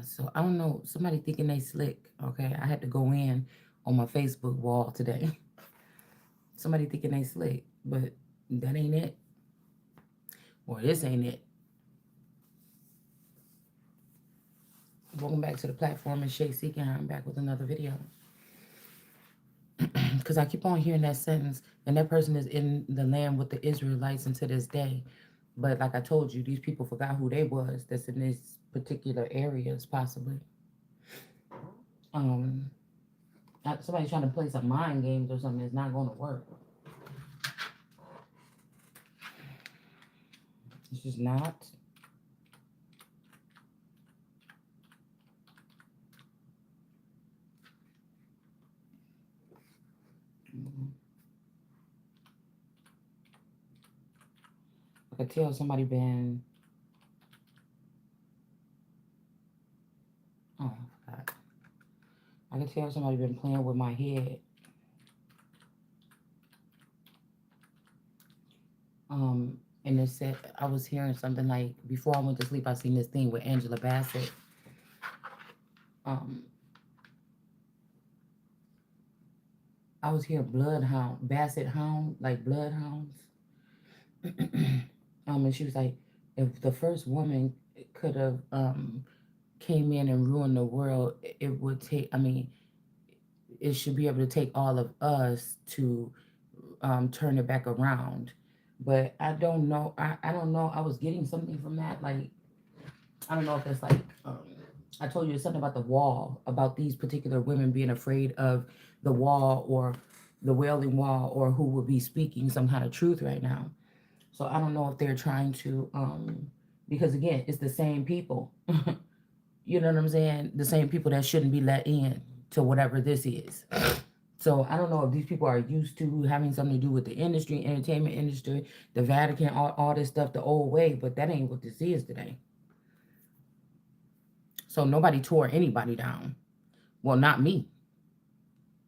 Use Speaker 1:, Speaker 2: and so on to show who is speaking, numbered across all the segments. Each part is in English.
Speaker 1: So I don't know. Somebody thinking they slick. Okay, I had to go in on my Facebook wall today. Somebody thinking they slick, but that ain't it. Or this ain't it. Welcome back to the platform. It's Shay Seeking. I'm back with another video. Because I keep on hearing that sentence, and that person is in the land with the Israelites until this day. But like I told you, these people forgot who they was that's in these particular areas, possibly. Um, Somebody trying to play some mind games or something is not going to work. It's just not. I could tell somebody been. Oh, I forgot. I could tell somebody been playing with my head. And it said I was hearing something like before I went to sleep. I seen this thing with Angela Bassett. Um, I was hearing bloodhound, Bassett hound, like bloodhounds. And she was like, if the first woman could have came in and ruined the world, it would take. I mean, it should be able to take all of us to turn it back around. But I don't know. I don't know. I was getting something from that. Like, I don't know if that's like, I told you something about the wall, about these particular women being afraid of the wall or the wailing wall or who would be speaking some kind of truth right now. So I don't know if they're trying to, because again, it's the same people. You know what I'm saying? The same people that shouldn't be let in to whatever this is. So I don't know if these people are used to having something to do with the industry, entertainment industry, the Vatican, all this stuff the old way, but that ain't what this is today. So nobody tore anybody down. Well, not me.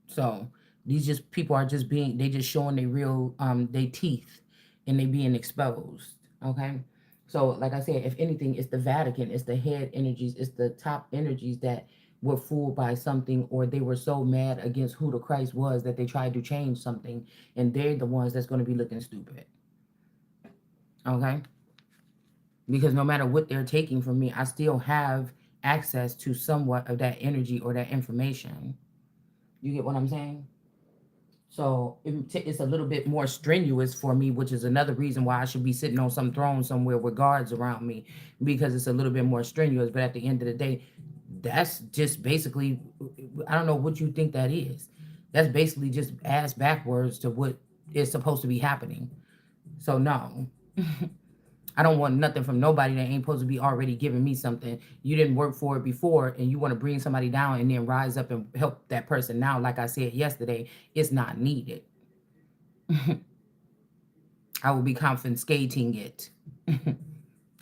Speaker 1: So these just people are just being, they just showing their real their teeth and they being exposed. Okay. So like I said, if anything, it's the Vatican, it's the head energies, it's the top energies that were fooled by something, or they were so mad against who the Christ was that they tried to change something, and they're the ones that's going to be looking stupid. Okay. Because no matter what they're taking from me, I still have access to somewhat of that energy or that information. You get what I'm saying? So it's a little bit more strenuous for me, which is another reason why I should be sitting on some throne somewhere with guards around me, because it's a little bit more strenuous. But at the end of the day, that's just basically, I don't know what you think that is. That's basically just ass backwards to what is supposed to be happening. So no. I don't want nothing from nobody that ain't supposed to be already giving me something. You didn't work for it before, and you want to bring somebody down and then rise up and help that person now. Like I said yesterday, it's not needed. I will be confiscating it.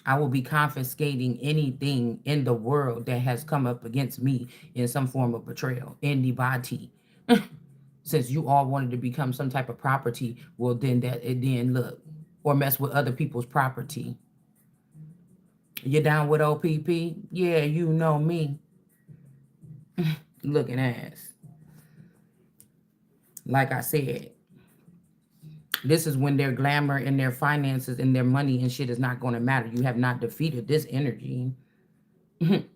Speaker 1: I will be confiscating anything in the world that has come up against me in some form of betrayal. Anybody. Since you all wanted to become some type of property, well then look, or mess with other people's property. You down with OPP? Yeah, you know me. Looking ass. Like I said, this is when their glamour and their finances and their money and shit is not going to matter. You have not defeated this energy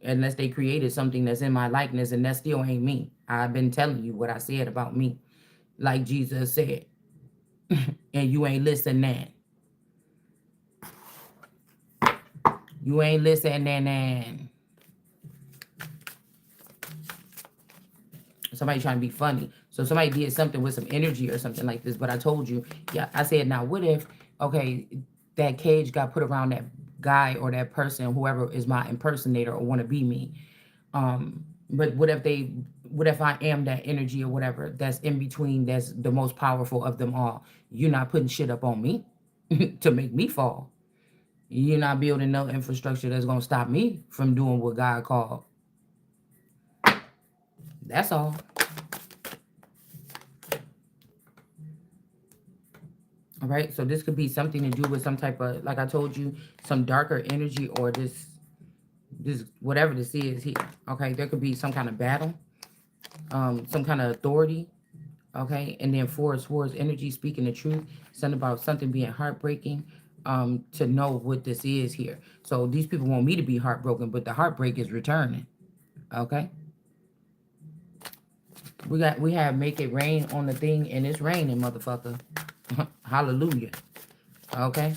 Speaker 1: unless they created something that's in my likeness, and that still ain't me. I've been telling you what I said about me, like Jesus said, and you ain't listening. You ain't listening. Somebody trying to be funny. So somebody did something with some energy or something like this. But I told you, yeah, I said, now what if, okay, that cage got put around that guy or that person, whoever is my impersonator or want to be me. But what if I am that energy or whatever that's in between, that's the most powerful of them all? You're not putting shit up on me to make me fall. You're not building no infrastructure that's going to stop me from doing what God called. That's all. All right, so this could be something to do with some type of, like I told you, some darker energy, or This, whatever this is here, okay? There could be some kind of battle, some kind of authority, okay? And then 4 is energy, speaking the truth. Something about something being heartbreaking, to know what this is here. So these people want me to be heartbroken, but the heartbreak is returning, okay? We have make it rain on the thing, and it's raining, motherfucker. Hallelujah, okay?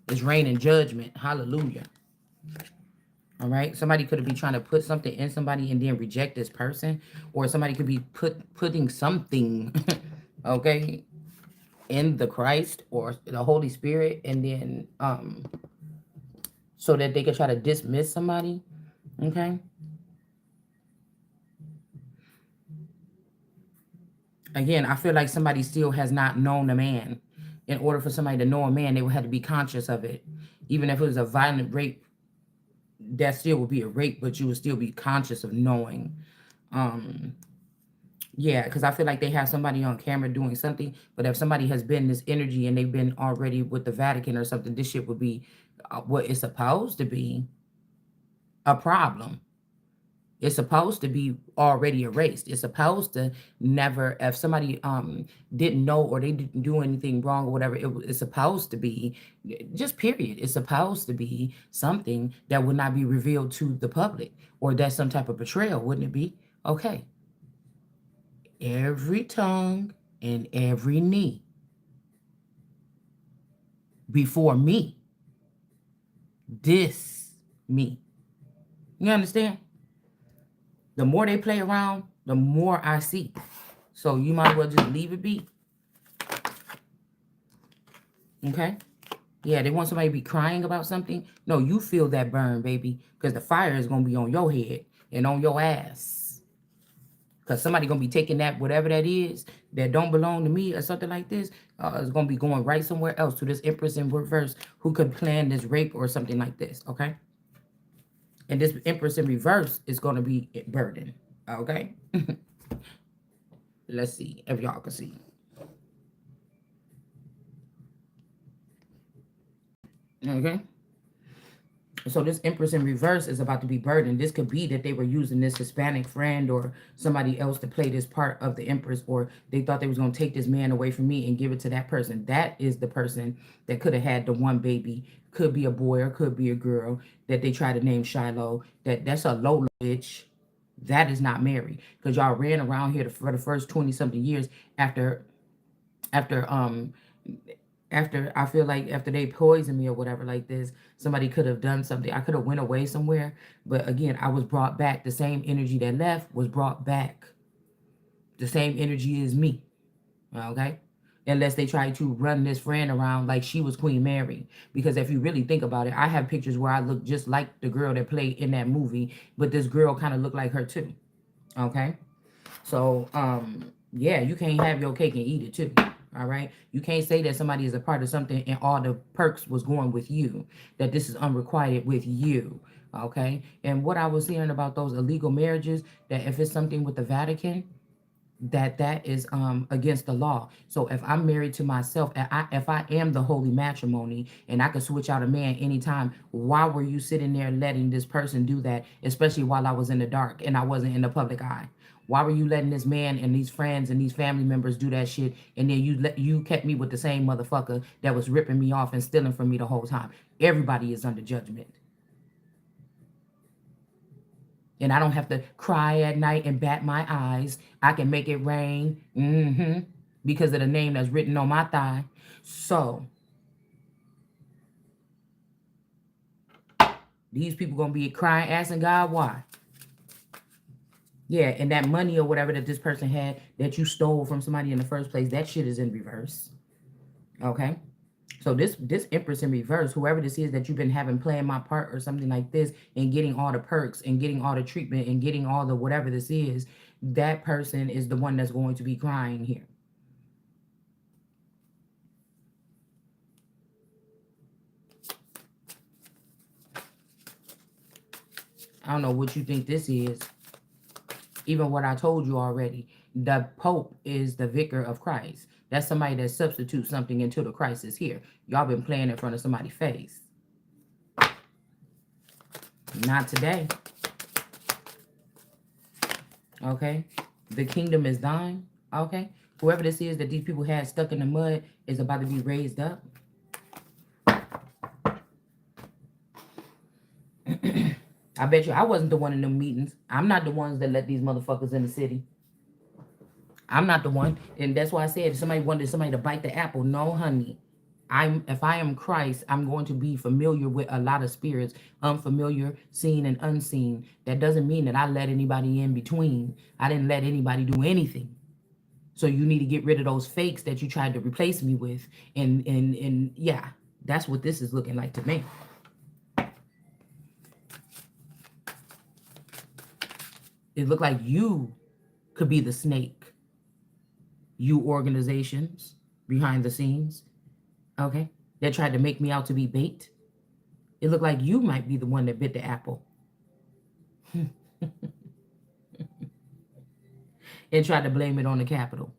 Speaker 1: It's raining judgment. Hallelujah. All right. Somebody could be trying to put something in somebody and then reject this person. Or somebody could be putting something, okay, in the Christ or the Holy Spirit, and then so that they could try to dismiss somebody. Okay. Again, I feel like somebody still has not known a man. In order for somebody to know a man, they would have to be conscious of it. Even if it was a violent rape, that still would be a rape, but you would still be conscious of knowing. Yeah, because I feel like they have somebody on camera doing something, but if somebody has been this energy and they've been already with the Vatican or something, this shit would be what it's supposed to be a problem. It's supposed to be already erased. It's supposed to never, if somebody didn't know or they didn't do anything wrong or whatever, it's supposed to be, just period. It's supposed to be something that would not be revealed to the public, or that's some type of betrayal, wouldn't it be? Okay. Every tongue and every knee before me. This me. You understand? The more they play around, the more I see. So you might as well just leave it be. Okay? Yeah, they want somebody to be crying about something. No, you feel that burn, baby. Because the fire is going to be on your head and on your ass. Because somebody going to be taking that, whatever that is, that don't belong to me or something like this, is going to be going right somewhere else to this Empress in reverse who could plan this rape or something like this, okay? And this Empress in reverse is going to be burdened, okay? Let's see if y'all can see. Okay? So this Empress in reverse is about to be burdened. This could be that they were using this Hispanic friend or somebody else to play this part of the Empress, or they thought they was going to take this man away from me and give it to that person. That is the person that could have had the one baby. Could be a boy or could be a girl that they tried to name Shiloh. That's a low bitch. That is not Mary. Because y'all ran around here for the first 20-something years after I feel like after they poisoned me or whatever like this, somebody could have done something. I could have went away somewhere. But again, I was brought back. The same energy that left was brought back. The same energy as me. Okay? Unless they try to run this friend around like she was Queen Mary. Because if you really think about it, I have pictures where I look just like the girl that played in that movie. But this girl kind of looked like her too. Okay? So, yeah, you can't have your cake and eat it too. All right. You can't say that somebody is a part of something and all the perks was going with you, that this is unrequited with you. Okay. And what I was hearing about those illegal marriages, that if it's something with the Vatican, that is against the law. So if I'm married to myself, if I am the holy matrimony and I could switch out a man anytime, why were you sitting there letting this person do that, especially while I was in the dark and I wasn't in the public eye? Why were you letting this man and these friends and these family members do that shit, and then you kept me with the same motherfucker that was ripping me off and stealing from me the whole time? Everybody is under judgment. And I don't have to cry at night and bat my eyes. I can make it rain because of the name that's written on my thigh. So these people going to be crying, asking God why. Yeah, and that money or whatever that this person had that you stole from somebody in the first place, that shit is in reverse. Okay? So this Empress in reverse, whoever this is that you've been having playing my part or something like this and getting all the perks and getting all the treatment and getting all the whatever this is, that person is the one that's going to be crying here. I don't know what you think this is. Even what I told you already. The Pope is the vicar of Christ. That's somebody that substitutes something until the crisis here. Y'all been playing in front of somebody's face. Not today. Okay? The kingdom is thine. Okay? Whoever this is that these people had stuck in the mud is about to be raised up. I bet you I wasn't the one in them meetings. I'm not the ones that let these motherfuckers in the city. I'm not the one. And that's why I said if somebody wanted somebody to bite the apple. No, honey. If I am Christ, I'm going to be familiar with a lot of spirits, unfamiliar, seen and unseen. That doesn't mean that I let anybody in between. I didn't let anybody do anything. So you need to get rid of those fakes that you tried to replace me with. And yeah, that's what this is looking like to me. It looked like you could be the snake. You organizations behind the scenes, okay, that tried to make me out to be bait. It looked like you might be the one that bit the apple. And tried to blame it on the Capitol.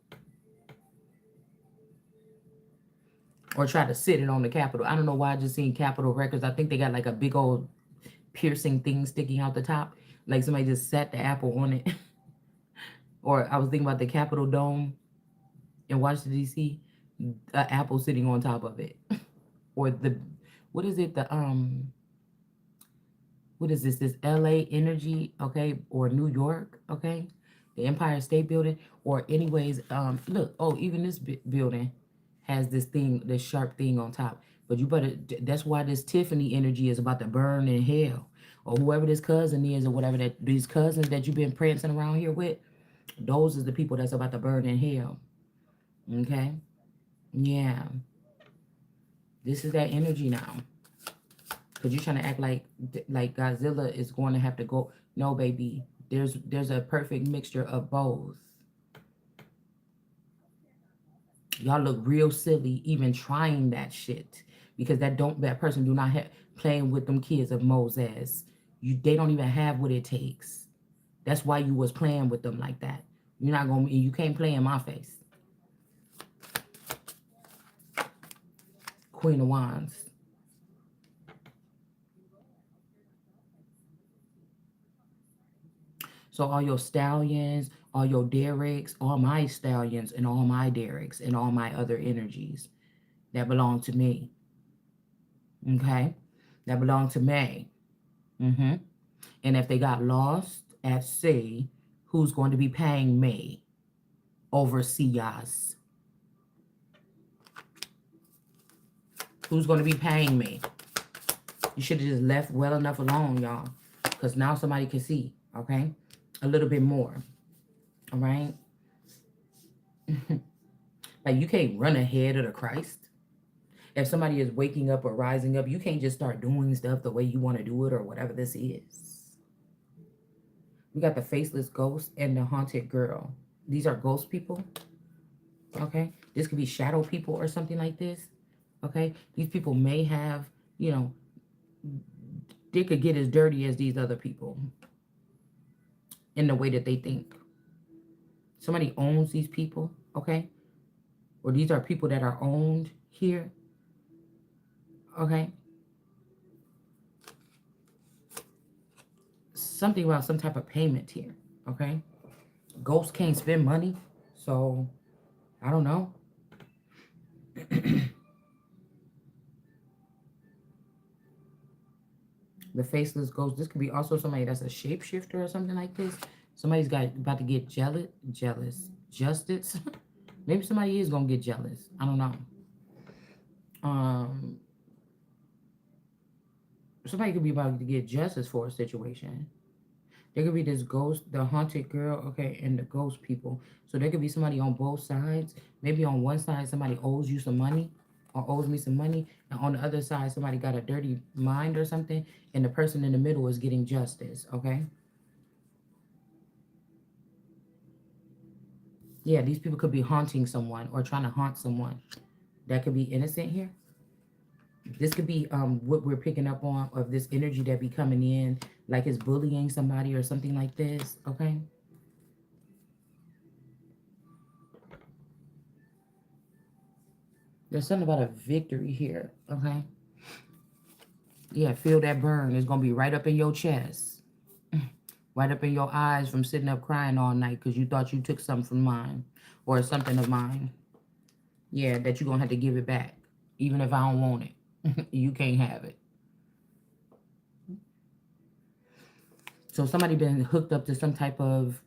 Speaker 1: Or try to sit it on the Capitol. I don't know why I just seen Capitol Records. I think they got like a big old piercing thing sticking out the top. Like somebody just sat the apple on it. Or I was thinking about the Capitol Dome in Washington, D.C. An apple sitting on top of it. Or the, what is it? What is this? This LA Energy, okay? Or New York, okay? The Empire State Building. Or anyways, look, oh, even this building has this thing, this sharp thing on top. But you better, that's why this Tiffany energy is about to burn in hell. Or whoever this cousin is or whatever, that these cousins that you've been prancing around here with, those is the people that's about to burn in hell. Okay? Yeah. This is that energy now. Because you're trying to act like Godzilla is going to have to go. No, baby. There's a perfect mixture of both. Y'all look real silly even trying that shit. Because that person do not have playing with them kids of Moses. They don't even have what it takes. That's why you was playing with them like that. You can't play in my face. Queen of Wands. So all your stallions, all your Derricks, all my stallions and all my Derricks and all my other energies that belong to me. Okay? That belong to me. And if they got lost at sea, who's going to be paying me? Overseas. Who's going to be paying me? You should have just left well enough alone, y'all. Because now somebody can see, okay? A little bit more. All right? Like, you can't run ahead of the Christ. If somebody is waking up or rising up, you can't just start doing stuff the way you want to do it or whatever this is. We got the faceless ghost and the haunted girl. These are ghost people. Okay? This could be shadow people or something like this. Okay? These people may have, they could get as dirty as these other people in the way that they think. Somebody owns these people, okay? Or these are people that are owned here, okay? Something about some type of payment here, okay? Ghosts can't spend money, so I don't know. The faceless ghost. This could be also somebody that's a shapeshifter or something like this. Somebody's about to get jealous. Justice. Maybe somebody is gonna get jealous. I don't know. Somebody could be about to get justice for a situation. There could be this ghost, the haunted girl, okay, and the ghost people. So there could be somebody on both sides. Maybe on one side, somebody owes you some money or owes me some money. And on the other side, somebody got a dirty mind or something. And the person in the middle is getting justice, okay? Yeah, these people could be haunting someone or trying to haunt someone. That could be innocent here. This could be what we're picking up on of this energy that be coming in, like it's bullying somebody or something like this, okay? There's something about a victory here, okay? Yeah, feel that burn. It's going to be right up in your chest, right up in your eyes from sitting up crying all night because you thought you took something from mine or something of mine. Yeah, that you're going to have to give it back. Even if I don't want it, you can't have it. So somebody been hooked up to some type of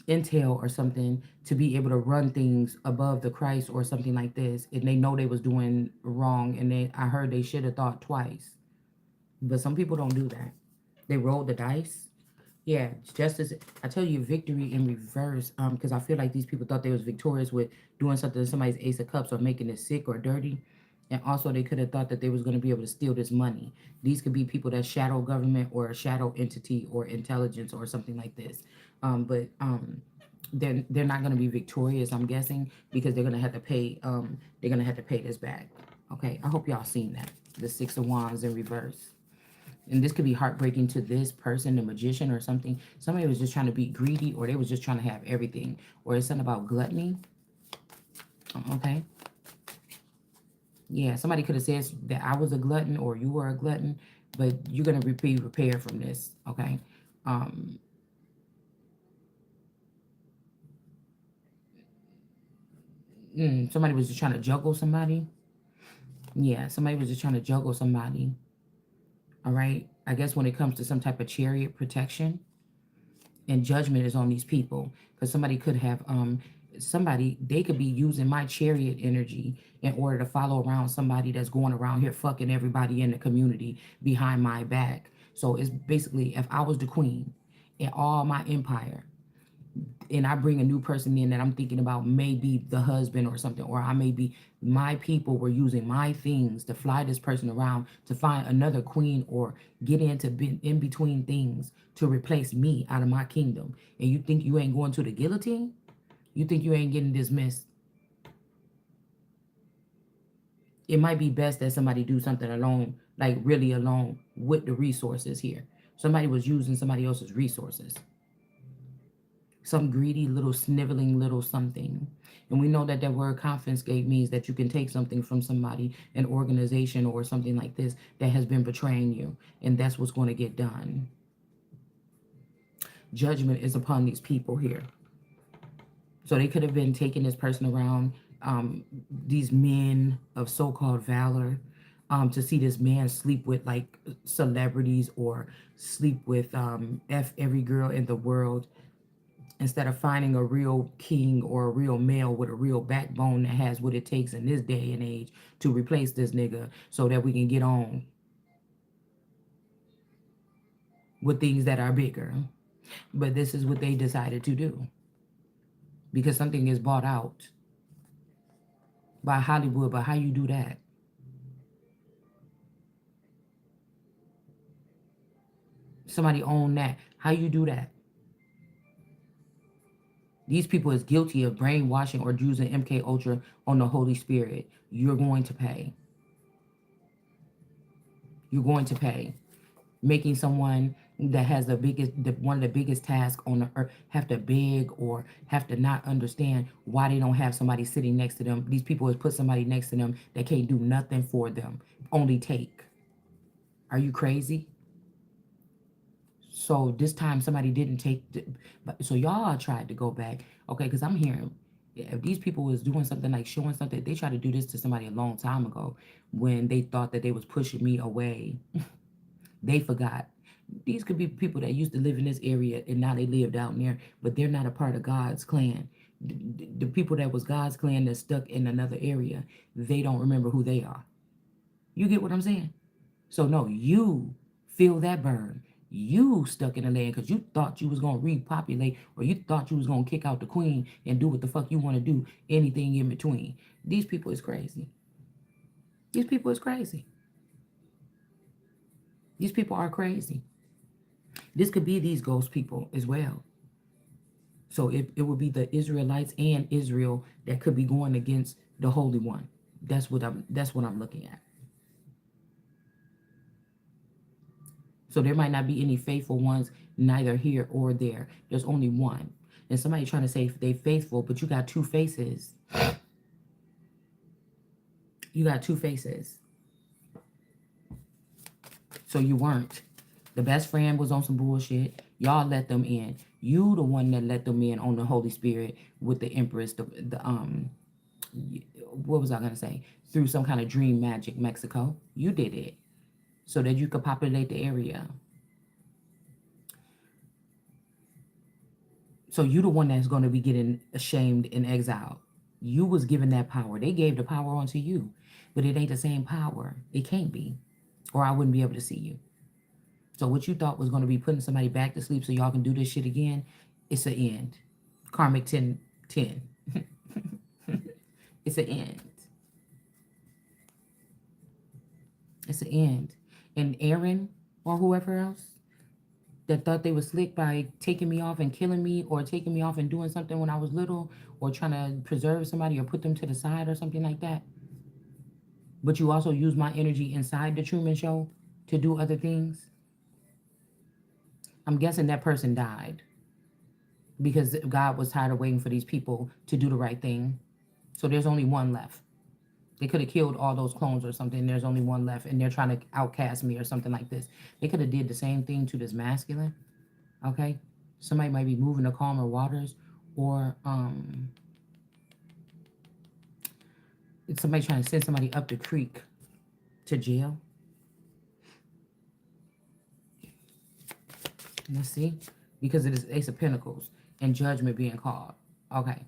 Speaker 1: intel or something to be able to run things above the Christ or something like this, and they know they was doing wrong, and I heard they should have thought twice. But some people don't do that. They roll the dice. Yeah, just as I tell you, victory in reverse. Because I feel like these people thought they was victorious with doing something to somebody's ace of cups or making it sick or dirty, and also they could have thought that they was going to be able to steal this money. These could be people that shadow government or a shadow entity or intelligence or something like this. But they're not going to be victorious, I'm guessing, because they're going to have to pay. They're going to have to pay this back. Okay, I hope y'all seen that. The Six of Wands in reverse. And this could be heartbreaking to this person, the magician or something. Somebody was just trying to be greedy, or they was just trying to have everything. Or it's something about gluttony. Okay. Yeah, somebody could have said that I was a glutton or you were a glutton, but you're going to be prepared from this. Okay. Um, Somebody was just trying to juggle somebody. Yeah, somebody was just trying to juggle somebody. All right. I guess when it comes to some type of chariot protection, and judgment is on these people, because somebody could have somebody, they could be using my chariot energy in order to follow around somebody that's going around here fucking everybody in the community behind my back. So it's basically, if I was the queen in all my empire, and I bring a new person in that I'm thinking about maybe the husband or something, or I may be, my people were using my things to fly this person around to find another queen or get into in between things to replace me out of my kingdom. And you think you ain't going to the guillotine? You think you ain't getting dismissed? It might be best that somebody do something alone, like really alone with the resources here. Somebody was using somebody else's resources. Some greedy little sniveling little something. And we know that that word confiscate means that you can take something from somebody, an organization or something like this that has been betraying you. And that's what's going to get done. Judgment is upon these people here. So they could have been taking this person around, these men of so-called valor, to see this man sleep with like celebrities or sleep with every girl in the world, instead of finding a real king or a real male with a real backbone that has what it takes in this day and age to replace this nigga so that we can get on with things that are bigger. But this is what they decided to do because something is bought out by Hollywood. But how you do that? Somebody own that. How you do that? These people is guilty of brainwashing or using MK Ultra on the Holy Spirit. You're going to pay. You're going to pay. Making someone that has one of the biggest tasks on the earth have to beg or have to not understand why they don't have somebody sitting next to them. These people has put somebody next to them that can't do nothing for them, only take. Are you crazy? So this time somebody didn't take but so y'all tried to go back, okay? Because I'm hearing, if these people was doing something like showing something, they tried to do this to somebody a long time ago when they thought that they was pushing me away. They forgot. These could be people that used to live in this area and now they live down there, but they're not a part of God's clan. The people that was God's clan that's stuck in another area, they don't remember who they are. You get what I'm saying? So no, you feel that burn. You stuck in the land because you thought you was gonna repopulate, or you thought you was gonna kick out the queen and do what the fuck you want to do. Anything in between. These people is crazy. These people is crazy. These people are crazy. This could be these ghost people as well. So it would be the Israelites and Israel that could be going against the Holy One. That's what I'm looking at. So there might not be any faithful ones neither here or there. There's only one. And somebody trying to say they faithful, but you got two faces. You got two faces. So you weren't. The best friend was on some bullshit. Y'all let them in. You the one that let them in on the Holy Spirit with the Empress, the what was I gonna say? Through some kind of dream magic Mexico. You did it. So that you could populate the area. So you the one that's gonna be getting ashamed and exiled. You was given that power. They gave the power onto you. But it ain't the same power. It can't be. Or I wouldn't be able to see you. So what you thought was going to be putting somebody back to sleep so y'all can do this shit again, it's an end. Karmic 10. It's an end. It's an end. And Aaron or whoever else that thought they were slick by taking me off and killing me or taking me off and doing something when I was little or trying to preserve somebody or put them to the side or something like that. But you also use my energy inside the Truman Show to do other things. I'm guessing that person died because God was tired of waiting for these people to do the right thing. So there's only one left. They could have killed all those clones or something. There's only one left, and they're trying to outcast me or something like this. They could have did the same thing to this masculine. Okay, somebody might be moving to calmer waters, or it's somebody trying to send somebody up the creek to jail. Let's see, because it is Ace of Pentacles and Judgment being called. Okay,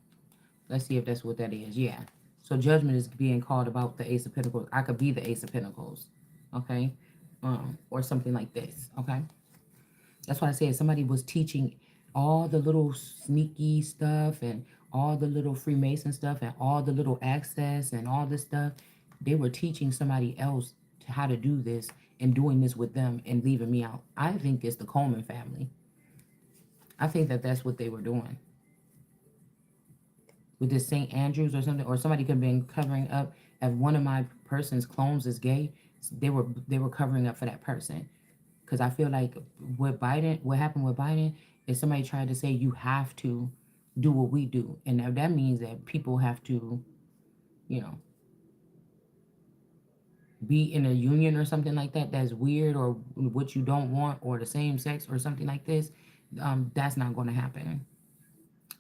Speaker 1: let's see if that's what that is. Yeah. So judgment is being called about the Ace of Pentacles. I could be the Ace of Pentacles, okay? Or something like this, okay? That's why I said somebody was teaching all the little sneaky stuff and all the little Freemason stuff and all the little access and all this stuff. They were teaching somebody else how to do this and doing this with them and leaving me out. I think it's the Coleman family. I think that that's what they were doing. With this St. Andrews or something, or somebody could have been covering up if one of my person's clones is gay. They were covering up for that person, because I feel like with Biden, what happened with Biden is somebody tried to say you have to do what we do, and that means that people have to, you know, be in a union or something like that. That's weird, or what you don't want, or the same sex or something like this. That's not going to happen.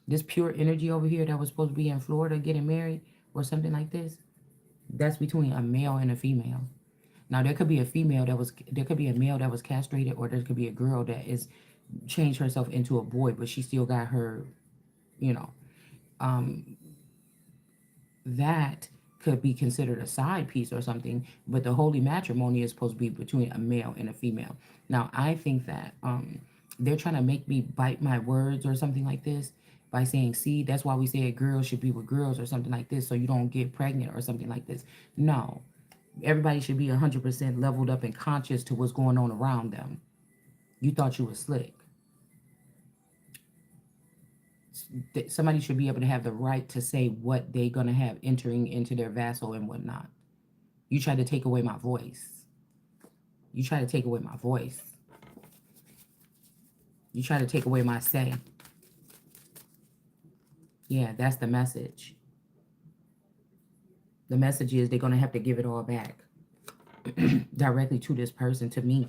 Speaker 1: This pure energy over here that was supposed to be in Florida getting married or something like this, that's between a male and a female. Now there could be a male that was castrated, or there could be a girl that is changed herself into a boy, but she still got her, you know, that could be considered a side piece or something, but the holy matrimony is supposed to be between a male and a female. Now I think that they're trying to make me bite my words or something like this by saying, see, that's why we said girls should be with girls or something like this, so you don't get pregnant or something like this. No, everybody should be 100% leveled up and conscious to what's going on around them. You thought you were slick. Somebody should be able to have the right to say what they're going to have entering into their vassal and whatnot. You try to take away my voice. You try to take away my voice. You try to take away my say. Yeah, that's the message. The message is they're going to have to give it all back directly to this person, to me.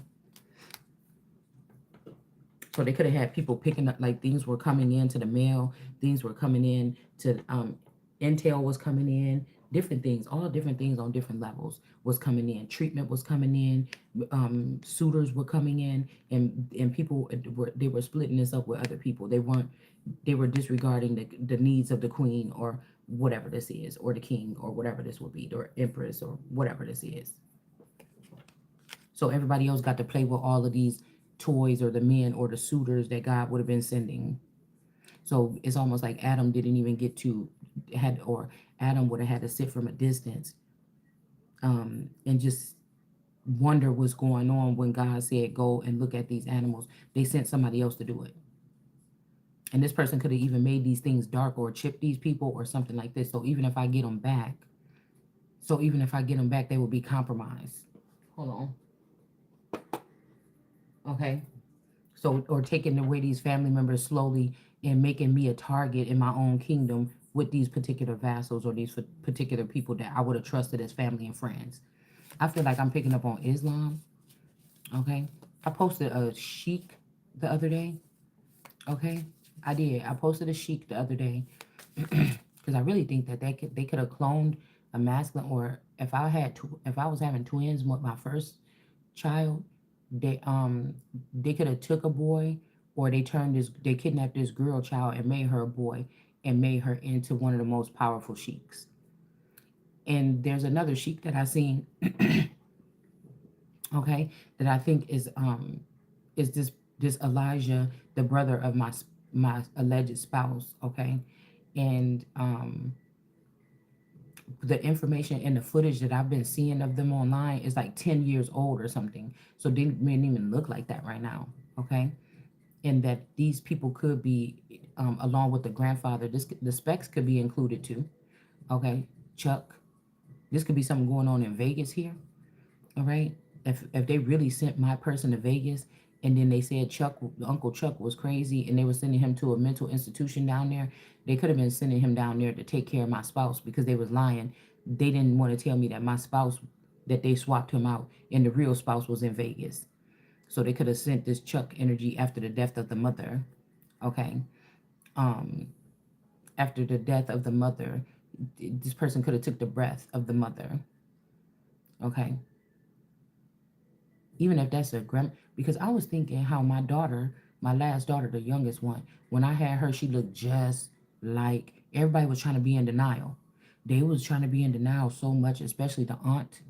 Speaker 1: So they could have had people picking up, like things were coming in to the mail, things were coming in to, intel was coming in, different things, all different things on different levels was coming in. Treatment was coming in, suitors were coming in, and people they were splitting this up with other people. They were disregarding the needs of the queen or whatever this is, or the king, or whatever this would be, or empress, or whatever this is. So everybody else got to play with all of these toys, or the men or the suitors that God would have been sending. So it's almost like Adam didn't even get to or Adam would have had to sit from a distance and just wonder what's going on when God said, go and look at these animals. They sent somebody else to do it. And this person could have even made these things dark or chipped these people or something like this. So even if I get them back, they will be compromised. Hold on. Okay. So, or taking away these family members slowly and making me a target in my own kingdom with these particular vassals or these particular people that I would have trusted as family and friends. I feel like I'm picking up on Islam. Okay, I posted a sheik the other day. Okay, I did. I posted a sheik the other day because I really think that they could have cloned a masculine, or if I was having twins with my first child, they could have took a boy, or they kidnapped this girl child and made her a boy and made her into one of the most powerful sheiks. And there's another sheik that I seen, okay, that I think is this Elijah, the brother of my alleged spouse, okay, and the information and the footage that I've been seeing of them online is like 10 years old or something. So they didn't even look like that right now, okay, and that these people could be along with the grandfather. The specs could be included too, okay, Chuck. This could be something going on in Vegas here. All right. If they really sent my person to Vegas and then they said Uncle Chuck was crazy and they were sending him to a mental institution down there, they could have been sending him down there to take care of my spouse because they was lying. They didn't want to tell me that my spouse, that they swapped him out and the real spouse was in Vegas. So they could have sent this Chuck energy after the death of the mother. Okay. Um, After the death of the mother, this person could have took the breath of the mother. Okay. Even if that's a because I was thinking how my daughter, my last daughter, the youngest one, when I had her, she looked just like everybody was trying to be in denial. They was trying to be in denial so much, especially the aunt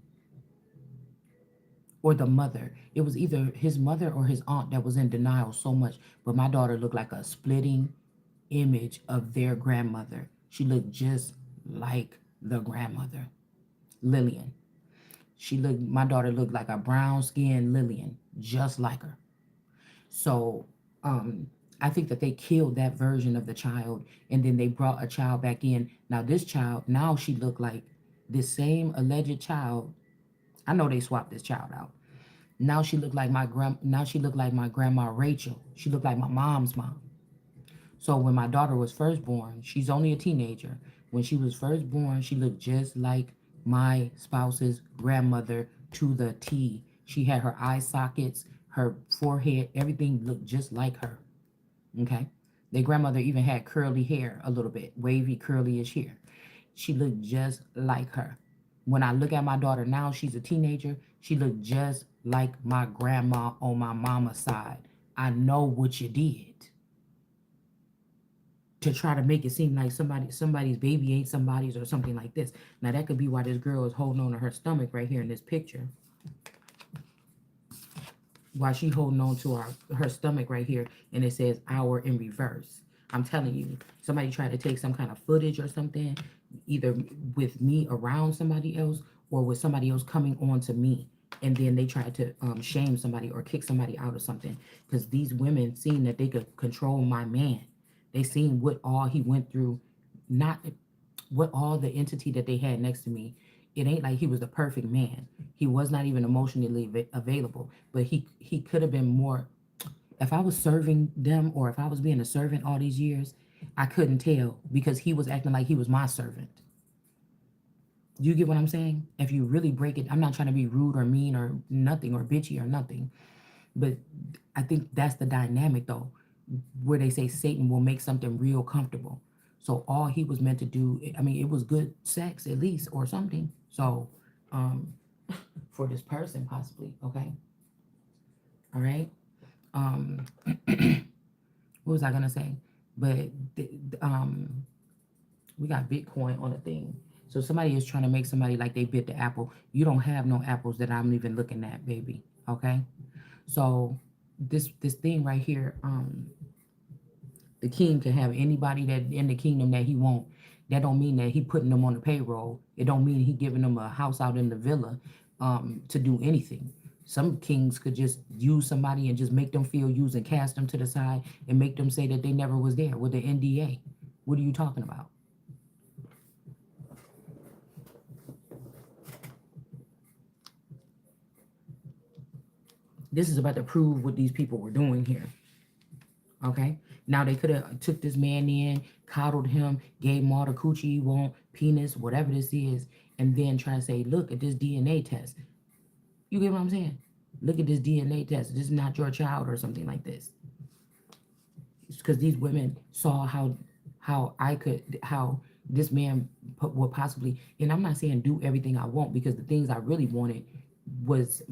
Speaker 1: or the mother. It was either his mother or his aunt that was in denial so much. But my daughter looked like a splitting image of their grandmother. She looked just like the grandmother, Lillian. My daughter looked like a brown skinned Lillian, just like her. So um, I think that they killed that version of the child and then they brought a child back in. Now this child, now she looked like this same alleged child. I know they swapped this child out. Now she looked like my grandma Rachel. She looked like my mom's mom. So when my daughter was first born, she's only a teenager. When she was first born, she looked just like my spouse's grandmother to the T. She had her eye sockets, her forehead, everything looked just like her. Okay. Their grandmother even had curly hair a little bit, wavy, curly-ish hair. She looked just like her. When I look at my daughter now, she's a teenager. She looked just like my grandma on my mama's side. I know what you did to try to make it seem like somebody's baby ain't somebody's or something like this. Now that could be why this girl is holding on to her stomach right here in this picture. Why she holding on to her stomach right here and it says hour in reverse. I'm telling you, somebody tried to take some kind of footage or something, either with me around somebody else or with somebody else coming on to me. And then they tried to shame somebody or kick somebody out or something. Because these women seen that they could control my man. They seen what all he went through, not what all the entity that they had next to me. It ain't like he was the perfect man. He was not even emotionally available, but he could have been more. If I was serving them or if I was being a servant all these years, I couldn't tell because he was acting like he was my servant. You get what I'm saying? If you really break it, I'm not trying to be rude or mean or nothing or bitchy or nothing, but I think that's the dynamic though, where they say Satan will make something real comfortable. So all he was meant to do, I mean, it was good sex at least or something. So um, for this person possibly, okay, all right. Um, what was I gonna say? But we got Bitcoin on the thing. So somebody is trying to make somebody like they bit the apple. You don't have no apples that I'm even looking at, baby. Okay. So this thing right here, the king can have anybody that in the kingdom that he want. That don't mean that he putting them on the payroll. It don't mean he giving them a house out in the villa to do anything. Some kings could just use somebody and just make them feel used and cast them to the side and make them say that they never was there with the NDA. What are you talking about? This is about to prove what these people were doing here. Okay. Now they could have took this man in, coddled him, gave him all the coochie you want, penis, whatever this is, and then try to say, look at this DNA test. You get what I'm saying? Look at this DNA test. This is not your child or something like this. Because these women saw how this man would possibly, and I'm not saying do everything I want, because the things I really wanted was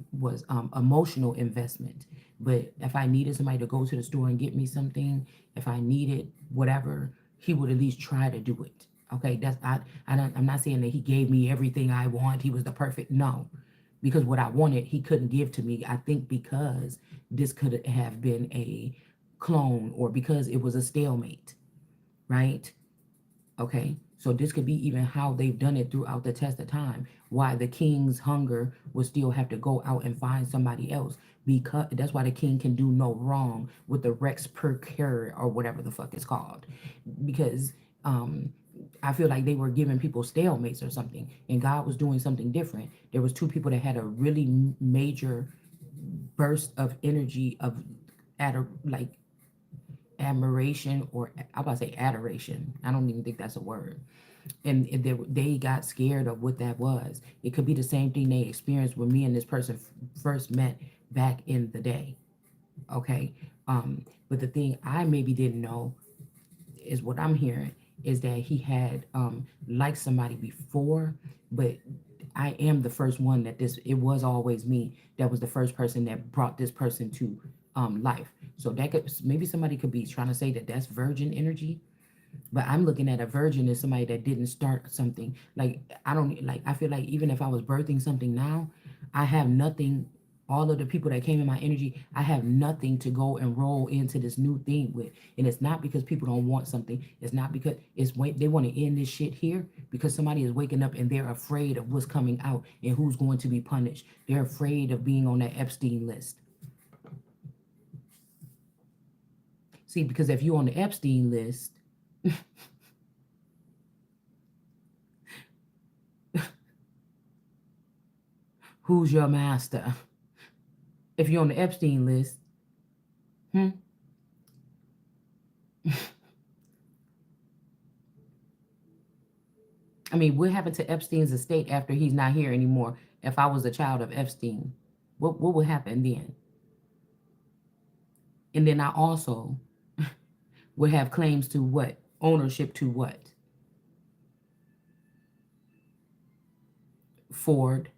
Speaker 1: emotional investment. But if I needed somebody to go to the store and get me something, if I needed whatever, he would at least try to do it. Okay, I'm not saying that he gave me everything I want. He was the perfect, no, because what I wanted he couldn't give to me. I think because this could have been a clone, or because it was a stalemate, right? Okay, so this could be even how they've done it throughout the test of time. Why the king's hunger will still have to go out and find somebody else, because that's why the king can do no wrong with the Rex per carrot or whatever the fuck it's called, because I feel like they were giving people stalemates or something, and God was doing something different. There was two people that had a really major burst of energy of like admiration, or I'm about to say adoration. I don't even think that's a word. And they got scared of what that was. It could be the same thing they experienced when me and this person first met back in the day. Okay. But the thing I maybe didn't know is what I'm hearing is that he had liked somebody before, but I am the first one that it was always me that was the first person that brought this person to life. So that could, maybe somebody could be trying to say that that's virgin energy, but I'm looking at a virgin as somebody that didn't start something. Like, I don't, like, I feel like even if I was birthing something now, I have nothing. All of the people that came in my energy, I have nothing to go and roll into this new thing with. And it's not because people don't want something. It's not because they want to end this shit here, because somebody is waking up and they're afraid of what's coming out and who's going to be punished. They're afraid of being on that Epstein list. See, because if you're on the Epstein list, who's your master? If you're on the Epstein list, hmm? I mean, what happened to Epstein's estate after he's not here anymore? If I was a child of Epstein, what would happen then? And then I also would have claims to what? Ownership to what? Ford,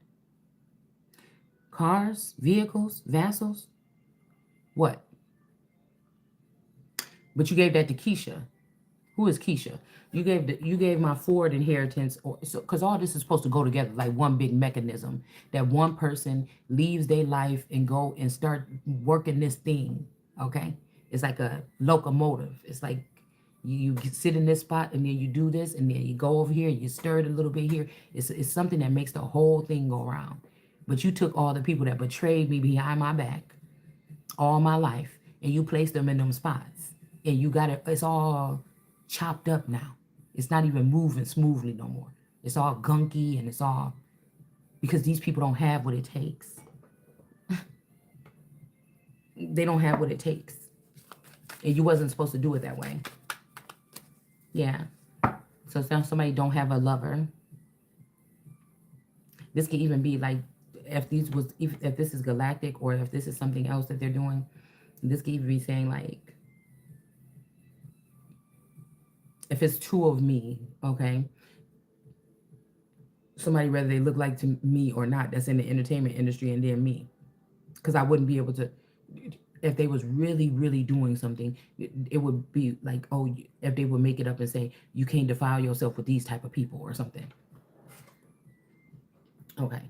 Speaker 1: cars, vehicles, vassals, what? But you gave that to Keisha. Who is Keisha? You gave my Ford inheritance, or so, because all this is supposed to go together like one big mechanism. That one person leaves their life and go and start working this thing. Okay, it's like a locomotive. It's like you sit in this spot and then you do this and then you go over here. You stir it a little bit here. It's something that makes the whole thing go around. But you took all the people that betrayed me behind my back all my life and you placed them in them spots, and you got it. It's all chopped up now. It's not even moving smoothly no more. It's all gunky, and it's all because these people don't have what it takes. They don't have what it takes. And you wasn't supposed to do it that way. Yeah. So if somebody don't have a lover, this could even be like if this is galactic, or if this is something else that they're doing, this could even be saying like, if it's two of me, okay, somebody whether they look like to me or not that's in the entertainment industry, and then me, because I wouldn't be able to, if they was really really doing something, it would be like, oh, if they would make it up and say you can't defile yourself with these type of people or something. Okay.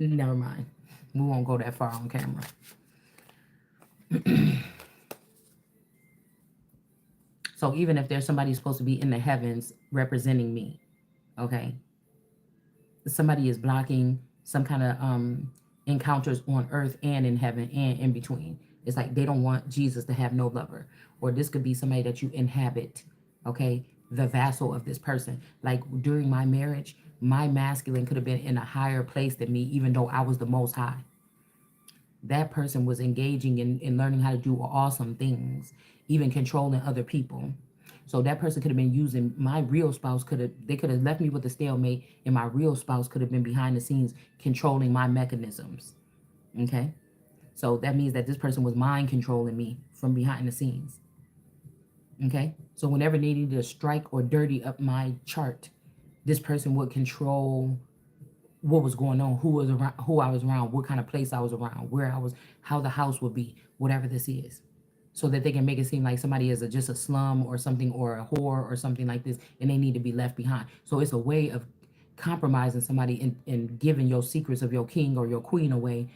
Speaker 1: Never mind, we won't go that far on camera. So even if there's somebody supposed to be in the heavens representing me, okay, somebody is blocking some kind of encounters on earth and in heaven and in between. It's like they don't want Jesus to have no lover. Or this could be somebody that you inhabit, okay, the vassal of this person. Like during my marriage, my masculine could have been in a higher place than me, even though I was the most high. That person was engaging in learning how to do awesome things, even controlling other people. So that person could have been using my real spouse, they could have left me with a stalemate, and my real spouse could have been behind the scenes controlling my mechanisms. Okay? So that means that this person was mind controlling me from behind the scenes. Okay? So whenever they needed to strike or dirty up my chart, this person would control what was going on, who was around, who I was around, what kind of place I was around, where I was, how the house would be, whatever this is, so that they can make it seem like somebody is just a slum or something, or a whore or something like this, and they need to be left behind. So it's a way of compromising somebody and giving your secrets of your king or your queen away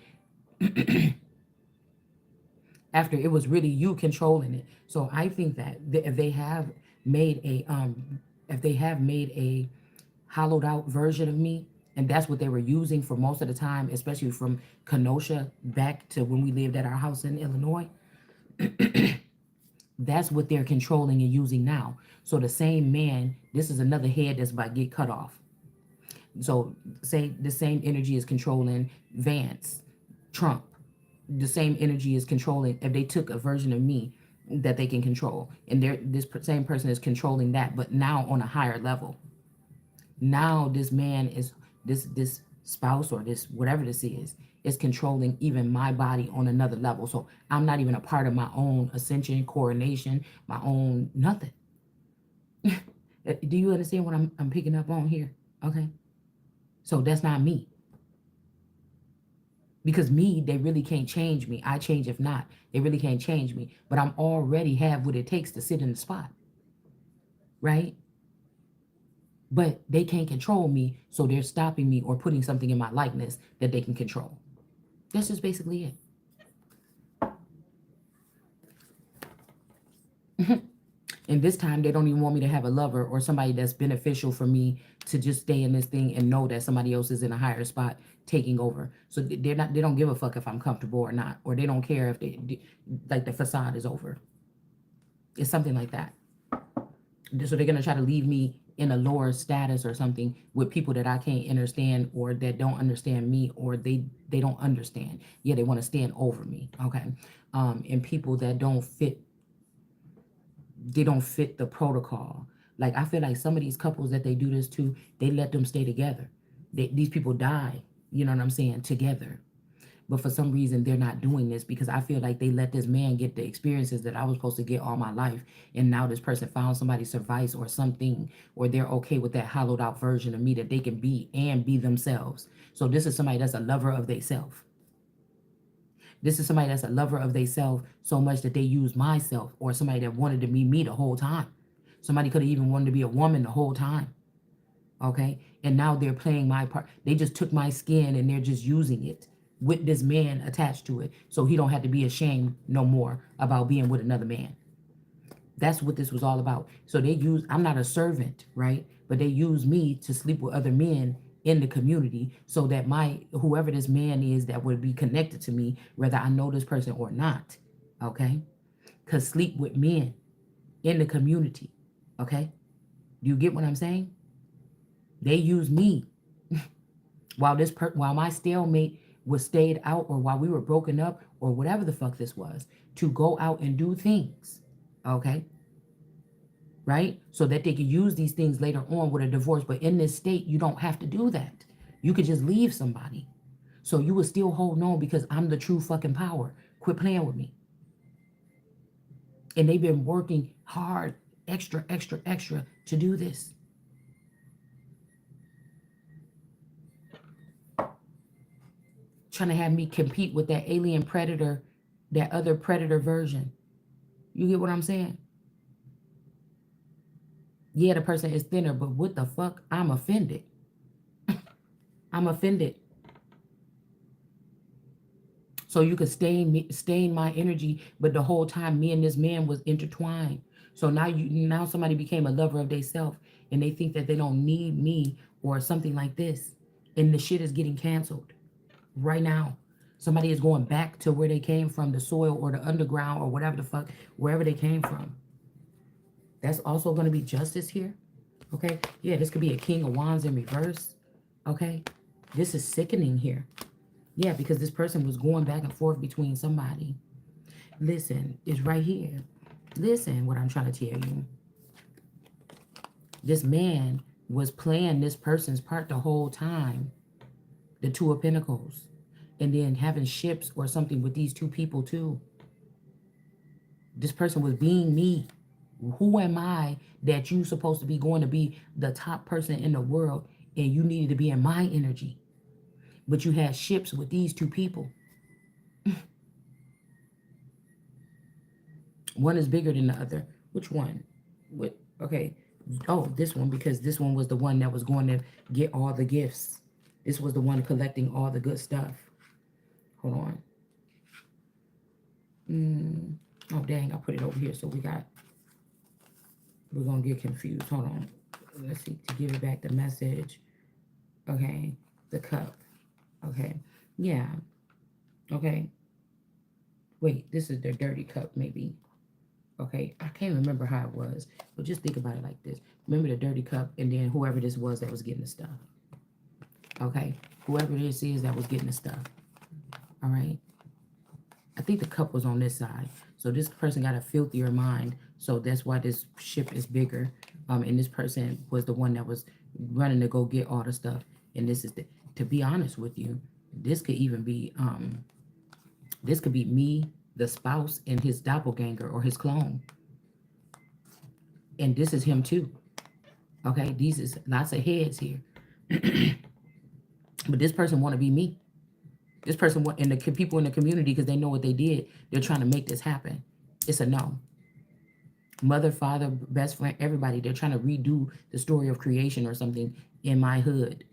Speaker 1: after it was really you controlling it. So I think that if they have made a hollowed out version of me, and that's what they were using for most of the time, especially from Kenosha back to when we lived at our house in Illinois, that's what they're controlling and using now. So the same man, this is another head that's about to get cut off. So say the same energy is controlling Vance, Trump. The same energy is controlling, if they took a version of me that they can control, and this same person is controlling that, but now on a higher level. Now this man is, this spouse or this whatever this is controlling even my body on another level. So I'm not even a part of my own ascension, coronation, my own nothing. Do you understand what I'm picking up on here? Okay. So that's not me. Because me, they really can't change me. I change if not. They really can't change me. But I'm already have what it takes to sit in the spot. Right? But they can't control me, so they're stopping me or putting something in my likeness that they can control. That's just basically it. And this time, they don't even want me to have a lover or somebody that's beneficial for me to just stay in this thing and know that somebody else is in a higher spot taking over. So they don't give a fuck if I'm comfortable or not, or they don't care if like the facade is over. It's something like that. So they're gonna try to leave me in a lower status or something with people that I can't understand, or that don't understand me, or they don't understand. Yeah, they want to stand over me. Okay. And people that don't fit the protocol. Like, I feel like some of these couples that they do this to, they let them stay together. These people die, you know what I'm saying, together. But for some reason, they're not doing this, because I feel like they let this man get the experiences that I was supposed to get all my life. And now this person found somebody's advice or something, or they're okay with that hollowed out version of me that they can be and be themselves. So this is somebody that's a lover of themselves. This is somebody that's a lover of themselves so much that they use myself, or somebody that wanted to be me the whole time. Somebody could have even wanted to be a woman the whole time. Okay? And now they're playing my part. They just took my skin and they're just using it with this man attached to it, so he don't have to be ashamed no more about being with another man. That's what this was all about. So I'm not a servant, right? But they use me to sleep with other men in the community, so that whoever this man is that would be connected to me, whether I know this person or not, okay, could sleep with men in the community. Okay? Do you get what I'm saying? They use me while my stalemate was stayed out, or while we were broken up, or whatever the fuck this was, to go out and do things. Okay? Right? So that they could use these things later on with a divorce. But in this state, you don't have to do that. You could just leave somebody. So you would still hold on, because I'm the true fucking power. Quit playing with me. And they've been working hard, extra to do this. Trying to have me compete with that alien predator, that other predator version. You get what I'm saying? Yeah, the person is thinner, but what the fuck? I'm offended. I'm offended. So you could stain my energy, but the whole time me and this man was intertwined. So now somebody became a lover of themselves, and they think that they don't need me or something like this. And the shit is getting canceled right now. Somebody is going back to where they came from, the soil or the underground or whatever the fuck, wherever they came from. That's also going to be justice here. Okay? Yeah, this could be a King of Wands in reverse. Okay? This is sickening here. Yeah, because this person was going back and forth between somebody. Listen, it's right here. Listen, what I'm trying to tell you. This man was playing this person's part the whole time. The Two of Pentacles. And then having ships or something with these two people too. This person was being me. Who am I that you supposed to be going to be the top person in the world and you needed to be in my energy? But you had ships with these two people. One is bigger than the other. Which one? What? Okay. Oh, this one, because this one was the one that was going to get all the gifts. This was the one collecting all the good stuff. Hold on. Oh, dang, I put it over here. So we're going to get confused. Hold on. Let's see, to give it back the message. Okay. The cup. Okay. Yeah. Okay. Wait, this is the dirty cup, maybe. Okay, I can't remember how it was, but just think about it like this. Remember the dirty cup, and then whoever this was that was getting the stuff. Okay, whoever this is that was getting the stuff. All right. I think the cup was on this side. So this person got a filthier mind. So that's why this ship is bigger. And this person was the one that was running to go get all the stuff. And this is to be honest with you, this could even be me, the spouse, and his doppelganger or his clone. And this is him too. Okay, these is lots of heads here. But this person want to be me. This person and the people in the community, because they know what they did, they're trying to make this happen. It's a no. Mother, father, best friend, everybody, they're trying to redo the story of creation or something in my hood.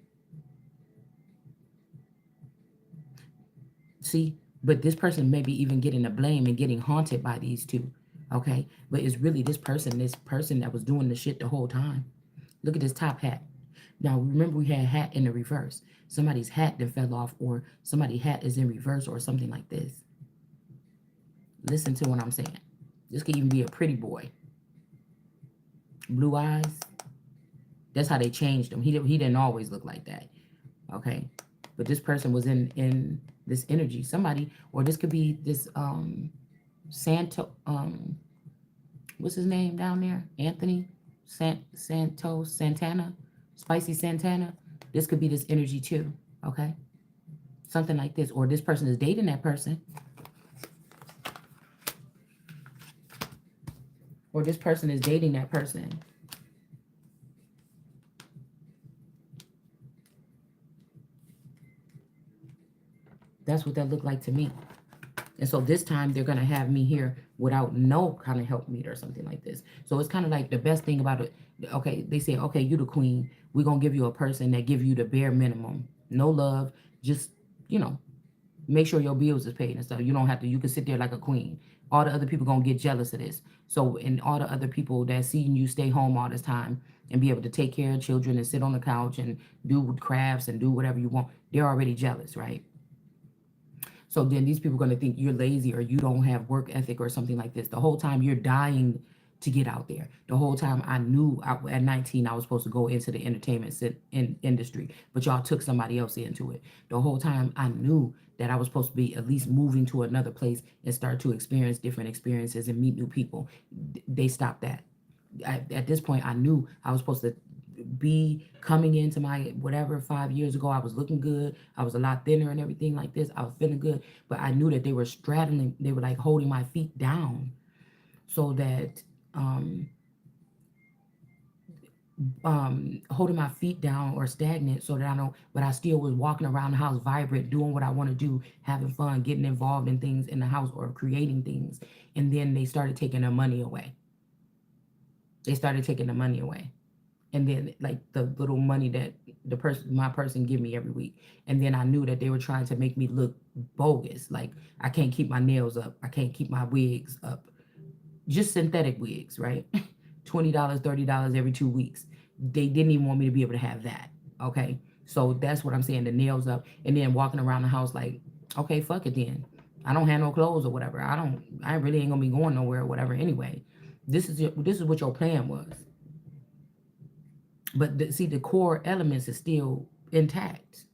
Speaker 1: See? But this person may be even getting the blame and getting haunted by these two. Okay? But it's really this person that was doing the shit the whole time. Look at this top hat. Now, remember we had hat in the reverse. Somebody's hat that fell off, or somebody's hat is in reverse or something like this. Listen to what I'm saying. This could even be a pretty boy. Blue eyes. That's how they changed him. He didn't always look like that. Okay? But this person was in this energy. Somebody, or this could be this Santo, what's his name down there? Anthony Santana, Spicy Santana. This could be this energy too. Okay, something like this, or this person is dating that person, or this person is dating that person. That's what that looked like to me. And so this time they're going to have me here without no kind of help meet or something like this. So it's kind of like the best thing about it. Okay, they say, okay, you the queen. We're going to give you a person that give you the bare minimum. No love. Just, make sure your bills is paid and stuff. You don't have to. You can sit there like a queen. All the other people going to get jealous of this. So, and all the other people that seeing you stay home all this time and be able to take care of children and sit on the couch and do crafts and do whatever you want, they're already jealous, right? So then these people are going to think you're lazy or you don't have work ethic or something like this. The whole time you're dying to get out there. The whole time I knew at 19 I was supposed to go into the entertainment industry, but y'all took somebody else into it. The whole time I knew that I was supposed to be at least moving to another place and start to experience different experiences and meet new people. They stopped that. At this point, I knew I was supposed to be coming into my whatever 5 years ago. I was looking good. I was a lot thinner and everything like this. I was feeling good, but I knew that they were straddling. They were like holding my feet down, so that holding my feet down or stagnant, so that I know. But I still was walking around the house, vibrant, doing what I want to do, having fun, getting involved in things in the house or creating things. And then they started taking their money away. They started taking the money away. And then like the little money that my person give me every week. And then I knew that they were trying to make me look bogus. Like I can't keep my nails up. I can't keep my wigs up. Just synthetic wigs, right? $20, $30 every 2 weeks. They didn't even want me to be able to have that. Okay. So that's what I'm saying. The nails up and then walking around the house like, okay, fuck it then. I don't have no clothes or whatever. I really ain't gonna be going nowhere or whatever anyway. This is what your plan was. But see, the core elements is still intact.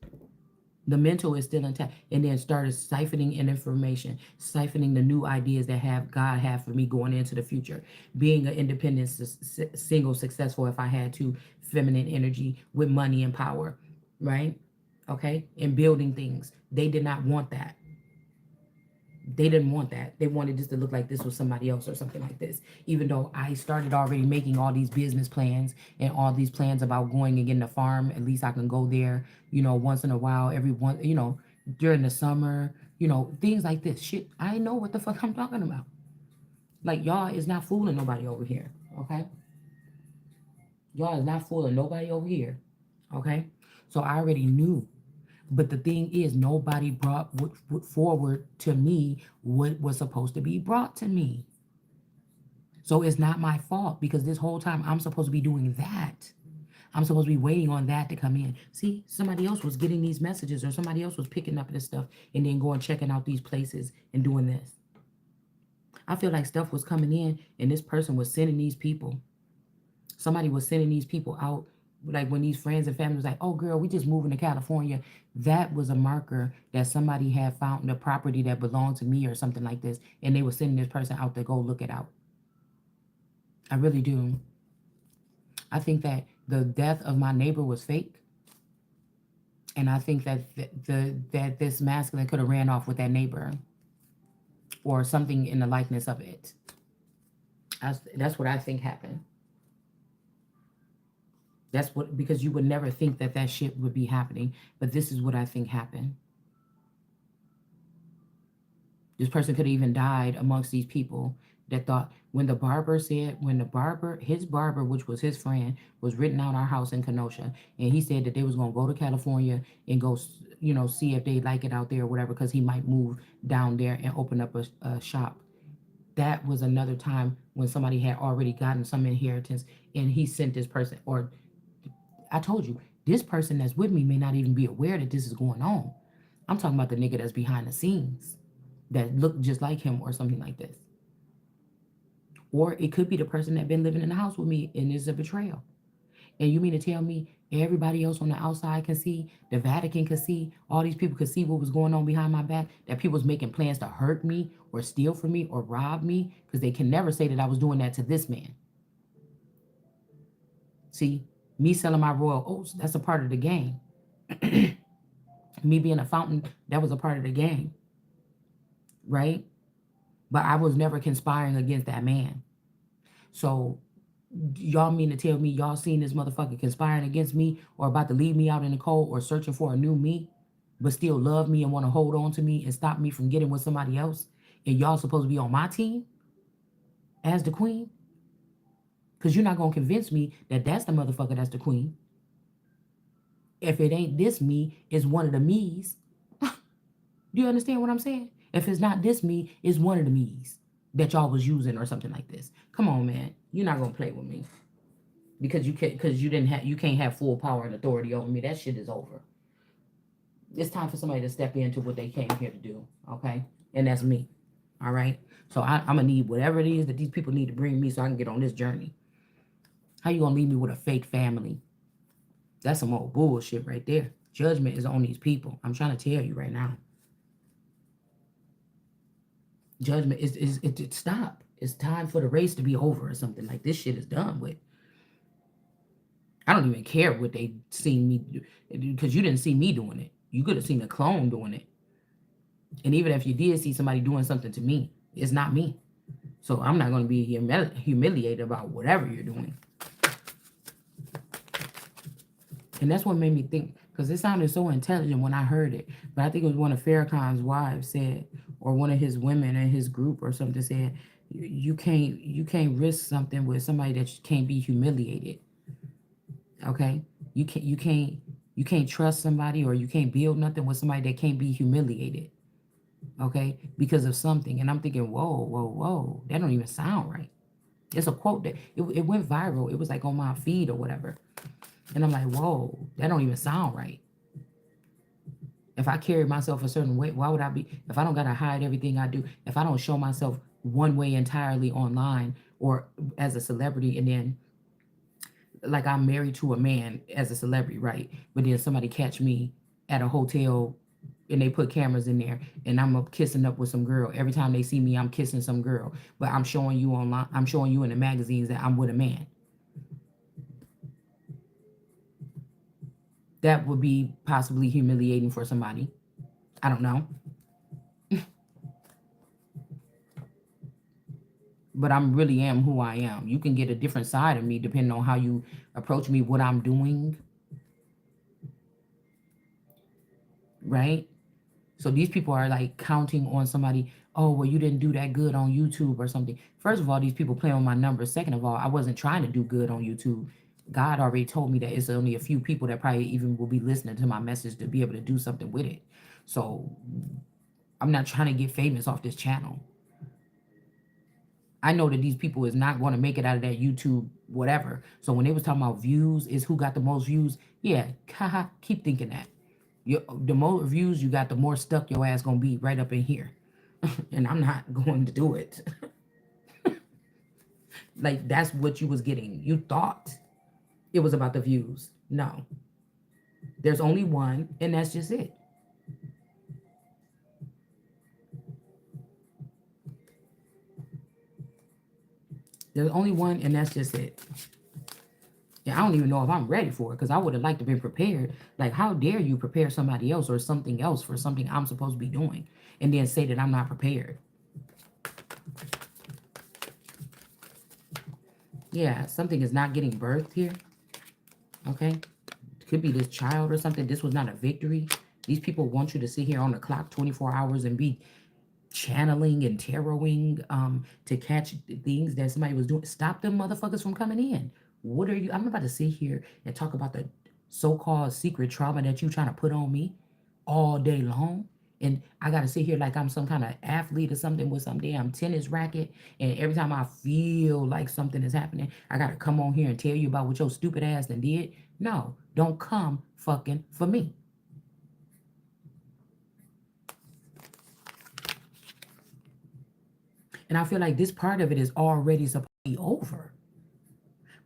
Speaker 1: The mental is still intact, and then started siphoning in information, siphoning the new ideas that have God have for me going into the future. Being an independent, single, successful, if I had to, feminine energy with money and power, right? Okay, and building things. They did not want that. They didn't want that. They wanted this to look like this was somebody else or something like this. Even though I started already making all these business plans and all these plans about going and getting a farm, at least I can go there, once in a while, every one, during the summer, things like this. Shit, I know what the fuck I'm talking about. Like, y'all is not fooling nobody over here, okay? Y'all is not fooling nobody over here, okay? So I already knew. But the thing is, nobody brought forward to me what was supposed to be brought to me. So it's not my fault because this whole time I'm supposed to be doing that. I'm supposed to be waiting on that to come in. See, somebody else was getting these messages or somebody else was picking up this stuff and then going checking out these places and doing this. I feel like stuff was coming in and this person was sending these people. Somebody was sending these people out, like when these friends and family was like, oh girl, we just moving to California. That was a marker that somebody had found the property that belonged to me or something like this. And they were sending this person out to go look it out. I really do. I think that the death of my neighbor was fake. And I think that that this masculine could have ran off with that neighbor or something in the likeness of it. That's what I think happened. That's what, because you would never think that that shit would be happening. But this is what I think happened. This person could have even died amongst these people that thought when his barber, which was his friend, was written out our house in Kenosha, and he said that they was going to go to California and go, see if they like it out there or whatever, because he might move down there and open up a shop. That was another time when somebody had already gotten some inheritance and he sent this person, or I told you, this person that's with me may not even be aware that this is going on. I'm talking about the nigga that's behind the scenes that look just like him or something like this. Or it could be the person that been living in the house with me and is a betrayal. And you mean to tell me everybody else on the outside can see, the Vatican could see, all these people could see what was going on behind my back, that people was making plans to hurt me or steal from me or rob me, because they can never say that I was doing that to this man. See, me selling my royal oats, that's a part of the game. Me being a fountain, that was a part of the game. Right? But I was never conspiring against that man. So y'all mean to tell me y'all seen this motherfucker conspiring against me or about to leave me out in the cold or searching for a new me, but still love me and want to hold on to me and stop me from getting with somebody else? And y'all supposed to be on my team as the queen? Because you're not going to convince me that that's the motherfucker that's the queen. If it ain't this me, it's one of the me's. Do you understand what I'm saying? If it's not this me, it's one of the me's that y'all was using or something like this. Come on, man. You're not gonna play with me. Because you can't have full power and authority over me. That shit is over. It's time for somebody to step into what they came here to do. Okay? And that's me. All right. So I'm gonna need whatever it is that these people need to bring me so I can get on this journey. How you gonna leave me with a fake family? That's some old bullshit right there. Judgment is on these people. I'm trying to tell you right now. Judgment is it stop. It's time for the race to be over or something. Like, this shit is done with. I don't even care what they seen me do, because you didn't see me doing it. You could have seen a clone doing it. And even if you did see somebody doing something to me, it's not me. So I'm not going to be humiliated about whatever you're doing. And that's what made me think, because it sounded so intelligent when I heard it. But I think it was one of Farrakhan's wives said, or one of his women in his group or something said, you can't risk something with somebody that can't be humiliated. Okay? You can't trust somebody, or you can't build nothing with somebody that can't be humiliated. Okay? Because of something. And I'm thinking, whoa. That don't even sound right. It's a quote that it went viral. It was like on my feed or whatever. And I'm like, whoa, that don't even sound right. If I carry myself a certain way, why would I be, if I don't got to hide everything I do, if I don't show myself one way entirely online or as a celebrity, and then like I'm married to a man as a celebrity, right? But then somebody catch me at a hotel and they put cameras in there and I'm up kissing up with some girl. Every time they see me, I'm kissing some girl. But I'm showing you online, I'm showing you in the magazines that I'm with a man. That would be possibly humiliating for somebody. I don't know. But I'm really am who I am. You can get a different side of me depending on how you approach me, what I'm doing, right? So these people are like counting on somebody, oh, well, you didn't do that good on YouTube or something. First of all, these people play on my numbers. Second of all, I wasn't trying to do good on YouTube. God already told me that it's only a few people that probably even will be listening to my message to be able to do something with it. So I'm not trying to get famous off this channel. I know that these people is not going to make it out of that YouTube whatever. So when they was talking about views, is who got the most views? Yeah, haha, keep thinking that. The more views you got, the more stuck your ass gonna be right up in here. And I'm not going to do it. Like that's what you was getting. You thought it was about the views. No. There's only one, and that's just it. There's only one, and that's just it. Yeah, I don't even know if I'm ready for it because I would have liked to be prepared. Like, how dare you prepare somebody else or something else for something I'm supposed to be doing and then say that I'm not prepared? Yeah, something is not getting birthed here. Okay? It could be this child or something. This was not a victory. These people want you to sit here on the clock 24 hours and be channeling and taroting to catch things that somebody was doing. Stop them motherfuckers from coming in. What are you? I'm about to sit here and talk about the so-called secret trauma that you trying to put on me all day long. And I got to sit here like I'm some kind of athlete or something with some damn tennis racket. And every time I feel like something is happening, I got to come on here and tell you about what your stupid ass done did. No, don't come fucking for me. And I feel like this part of it is already supposed to be over.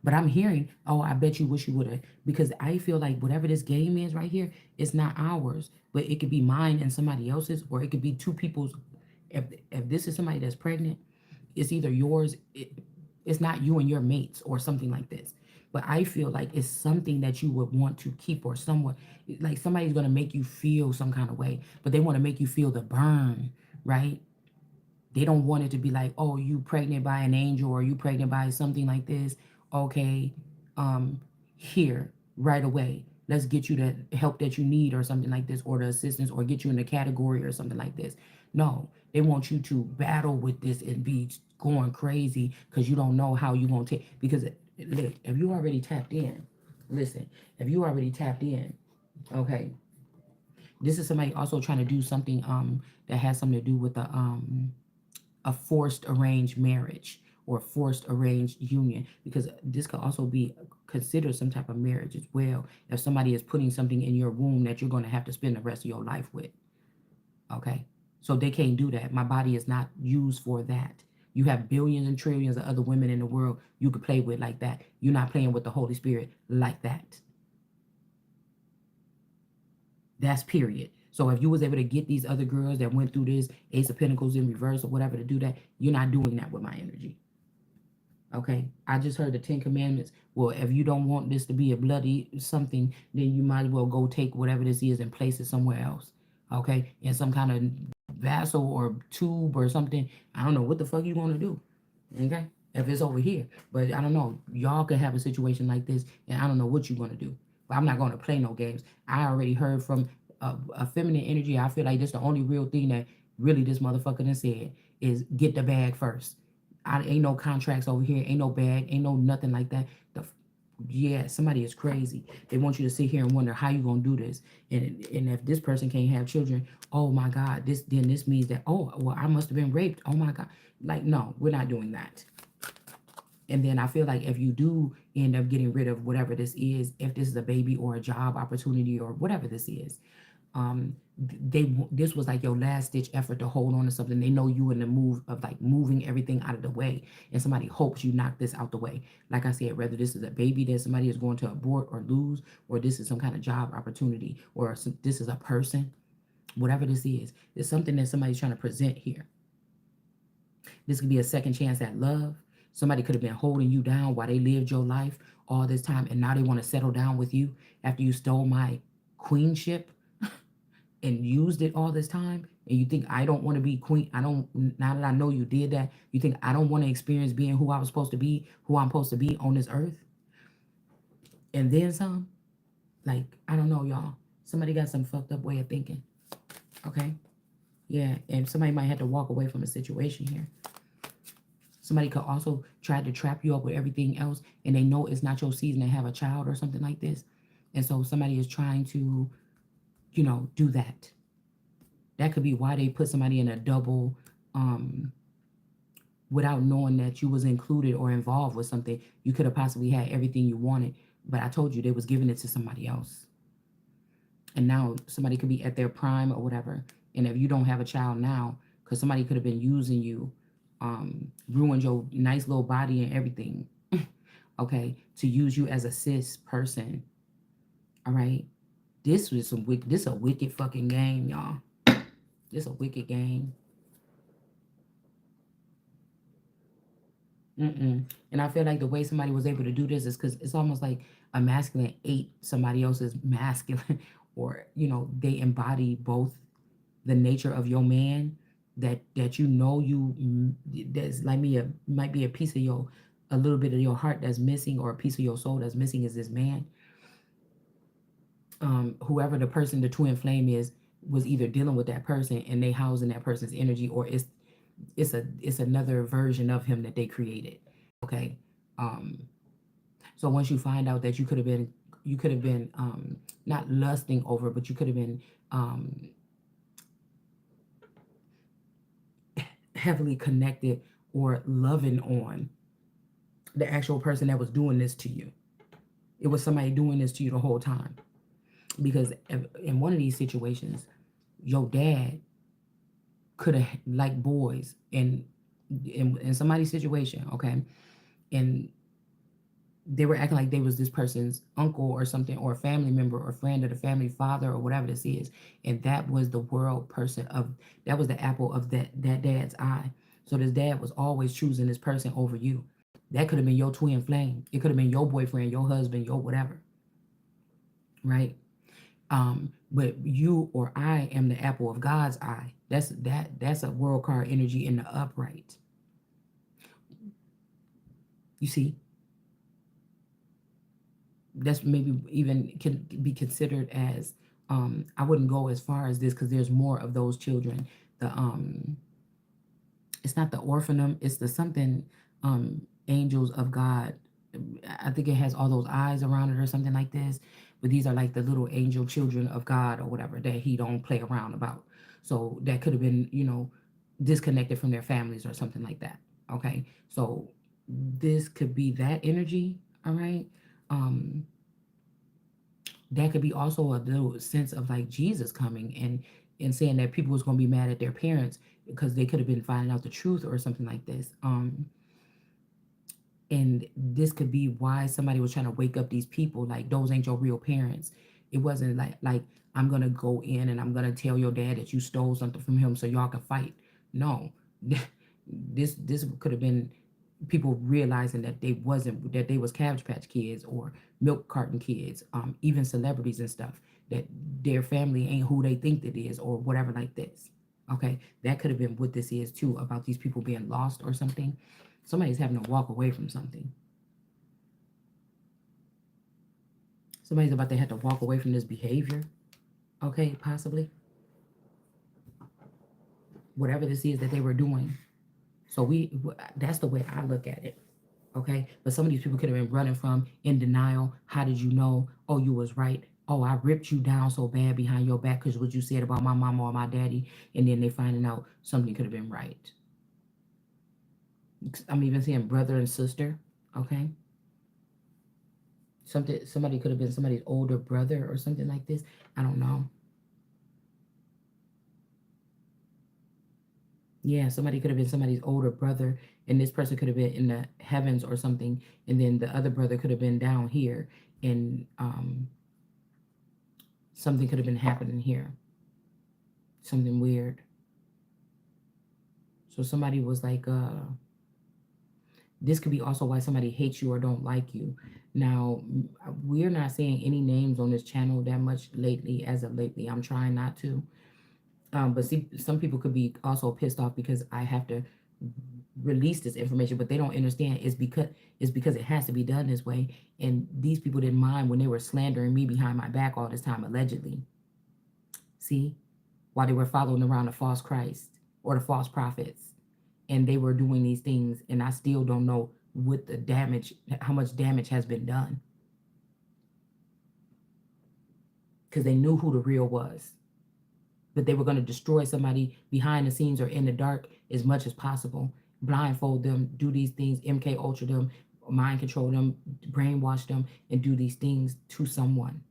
Speaker 1: But I'm hearing, oh, I bet you wish you would have. Because I feel like whatever this game is right here, it's not ours. But it could be mine and somebody else's, or it could be two people's. If this is somebody that's pregnant, it's either yours, it's not you and your mates or something like this. But I feel like it's something that you would want to keep or someone, like somebody's going to make you feel some kind of way, but they want to make you feel the burn, right? They don't want it to be like, oh, you pregnant by an angel or you pregnant by something like this. Okay, um, here, right away. Let's get you the help that you need or something like this, or the assistance, or get you in the category or something like this. No, they want you to battle with this and be going crazy because you don't know how you're going to take. Because look, if you already tapped in, listen, if you already tapped in, okay, this is somebody also trying to do something that has something to do with a forced arranged marriage or forced arranged union, because this could also be considered some type of marriage as well if somebody is putting something in your womb that you're going to have to spend the rest of your life with. Okay, so they can't do that. My body is not used for that. You have billions and trillions of other women in the world you could play with like that. You're not playing with the Holy Spirit like that. That's period. So if you was able to get these other girls that went through this Ace of Pentacles in reverse or whatever to do that, you're not doing that with my energy. Okay, I just heard the 10 Commandments. Well, if you don't want this to be a bloody something, then you might as well go take whatever this is and place it somewhere else. Okay, in some kind of vessel or tube or something. I don't know what the fuck you want to do. Okay, if it's over here, but I don't know. Y'all could have a situation like this, and I don't know what you're gonna do. But I'm not gonna play no games. I already heard from a feminine energy. I feel like that's the only real thing that really this motherfucker done said is get the bag first. Ain't no contracts over here. Ain't no bag. Ain't no nothing like that. Yeah, somebody is crazy. They want you to sit here and wonder how you gonna do this. And if this person can't have children, oh my God, this means that, oh well, I must have been raped. Oh my God. Like, no, we're not doing that. And then I feel like if you do end up getting rid of whatever this is, if this is a baby or a job opportunity or whatever this is, This was like your last ditch effort to hold on to something. They know you in the move of like moving everything out of the way, and somebody hopes you knock this out the way. Like I said, whether this is a baby that somebody is going to abort or lose, or this is some kind of job opportunity, or this is a person, whatever this is, it's something that somebody's trying to present here. This could be a second chance at love. Somebody could have been holding you down while they lived your life all this time, and now they want to settle down with you after you stole my queenship and used it all this time. And you think I don't want to be queen? I don't. Now that I know you did that, you think I don't want to experience being who I was supposed to be, who I'm supposed to be on this earth, and then some. Like, I don't know, y'all. Somebody got some fucked up way of thinking. Okay, yeah, and somebody might have to walk away from a situation here. Somebody could also try to trap you up with everything else, and they know it's not your season to have a child or something like this. And so somebody is trying to, do that. That could be why they put somebody in a double, without knowing that you was included or involved with something. You could have possibly had everything you wanted, but I told you they was giving it to somebody else. And now somebody could be at their prime or whatever. And if you don't have a child now, because somebody could have been using you, ruined your nice little body and everything, okay, to use you as a cis person. All right, this was this a wicked fucking game, y'all. This a wicked game. And I feel like the way somebody was able to do this is because it's almost like a masculine ate somebody else's masculine, or they embody both the nature of your man, that that's like me, might be a piece of your, a little bit of your heart that's missing, or a piece of your soul that's missing is this man. Whoever the person, the twin flame is, was either dealing with that person and they house in that person's energy, or it's another version of him that they created. Okay. So once you find out that you could have been not lusting over, but you could have been heavily connected or loving on the actual person that was doing this to you. It was somebody doing this to you the whole time. Because in one of these situations, your dad could have liked boys, and in somebody's situation, okay, and they were acting like they was this person's uncle or something, or a family member or friend, or the family father, or whatever this is, and that was the world person of, that was the apple of that dad's eye. So this dad was always choosing this person over you. That could have been your twin flame. It could have been your boyfriend, your husband, your whatever, right? But you or I am the apple of God's eye. That's a world card energy in the upright. You see, that's maybe even can be considered as, I wouldn't go as far as this, because there's more of those children. The it's not the orphanum, it's the something, angels of God. I think it has all those eyes around it or something like this. But these are like the little angel children of God or whatever that he don't play around about. So that could have been, disconnected from their families or something like that. Okay. So this could be that energy. All right. That could be also a little sense of like Jesus coming and saying that people was going to be mad at their parents because they could have been finding out the truth or something like this. And this could be why somebody was trying to wake up these people, like those ain't your real parents. It wasn't like I'm gonna go in and I'm gonna tell your dad that you stole something from him so y'all can fight. No. This could have been people realizing that they was Cabbage Patch Kids or milk carton kids, even celebrities and stuff, that their family ain't who they think it is or whatever like this. Okay, that could have been what this is too, about these people being lost or something. Somebody's having to walk away from something. Somebody's about to have to walk away from this behavior. Okay, possibly. Whatever this is that they were doing. So that's the way I look at it. Okay, but some of these people could have been running from, in denial. How did you know? Oh, you was right. Oh, I ripped you down so bad behind your back because what you said about my mama or my daddy, and then they finding out something could have been right. I'm even saying brother and sister. Okay, somebody could have been somebody's older brother or something like this. I don't know. Yeah, somebody could have been somebody's older brother, and this person could have been in the heavens or something, and then the other brother could have been down here, and something could have been happening here, something weird. So somebody was like, this could be also why somebody hates you or don't like you. Now, we're not saying any names on this channel that much lately, as of lately. I'm trying not to. But see, some people could be also pissed off because I have to release this information, but they don't understand it's because it has to be done this way. And these people didn't mind when they were slandering me behind my back all this time, allegedly. See, while they were following around the false Christ or the false prophets, and they were doing these things, and I still don't know what the damage, how much damage has been done, because they knew who the real was. But they were going to destroy somebody behind the scenes or in the dark as much as possible, blindfold them, do these things, MK Ultra them, mind control them, brainwash them, and do these things to someone.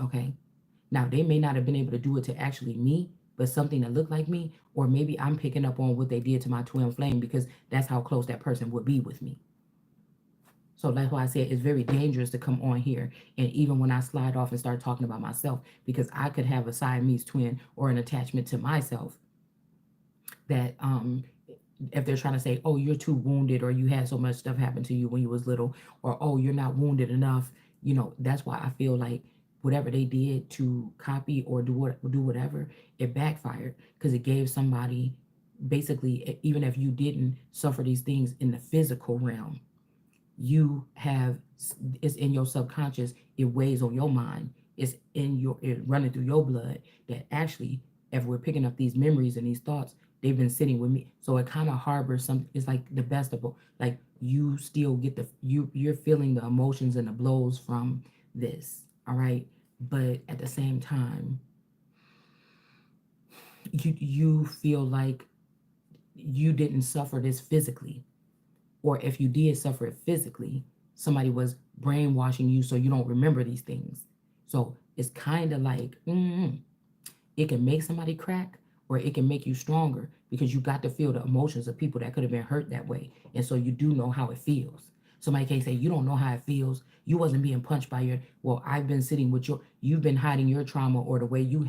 Speaker 1: Okay. Now, they may not have been able to do it to actually me, but something that looked like me, or maybe I'm picking up on what they did to my twin flame because that's how close that person would be with me. So that's why I said it's very dangerous to come on here. And even when I slide off and start talking about myself, because I could have a Siamese twin or an attachment to myself that if they're trying to say, oh, you're too wounded, or you had so much stuff happen to you when you was little, or oh, you're not wounded enough, that's why I feel like whatever they did to copy or do whatever, it backfired because it gave somebody, basically, even if you didn't suffer these things in the physical realm, you have, it's in your subconscious, it weighs on your mind, it's running through your blood, that actually, if we're picking up these memories and these thoughts, they've been sitting with me. So it kind of harbors some, it's like the best of both. Like, you still get you're feeling the emotions and the blows from this, all right, but at the same time, you feel like you didn't suffer this physically, or if you did suffer it physically, somebody was brainwashing you so you don't remember these things. So it's kind of like, it can make somebody crack, or it can make you stronger because you got to feel the emotions of people that could have been hurt that way. And so you do know how it feels. Somebody can't say you don't know how it feels. You wasn't being punched by well, I've been sitting with you've been hiding your trauma, or the way you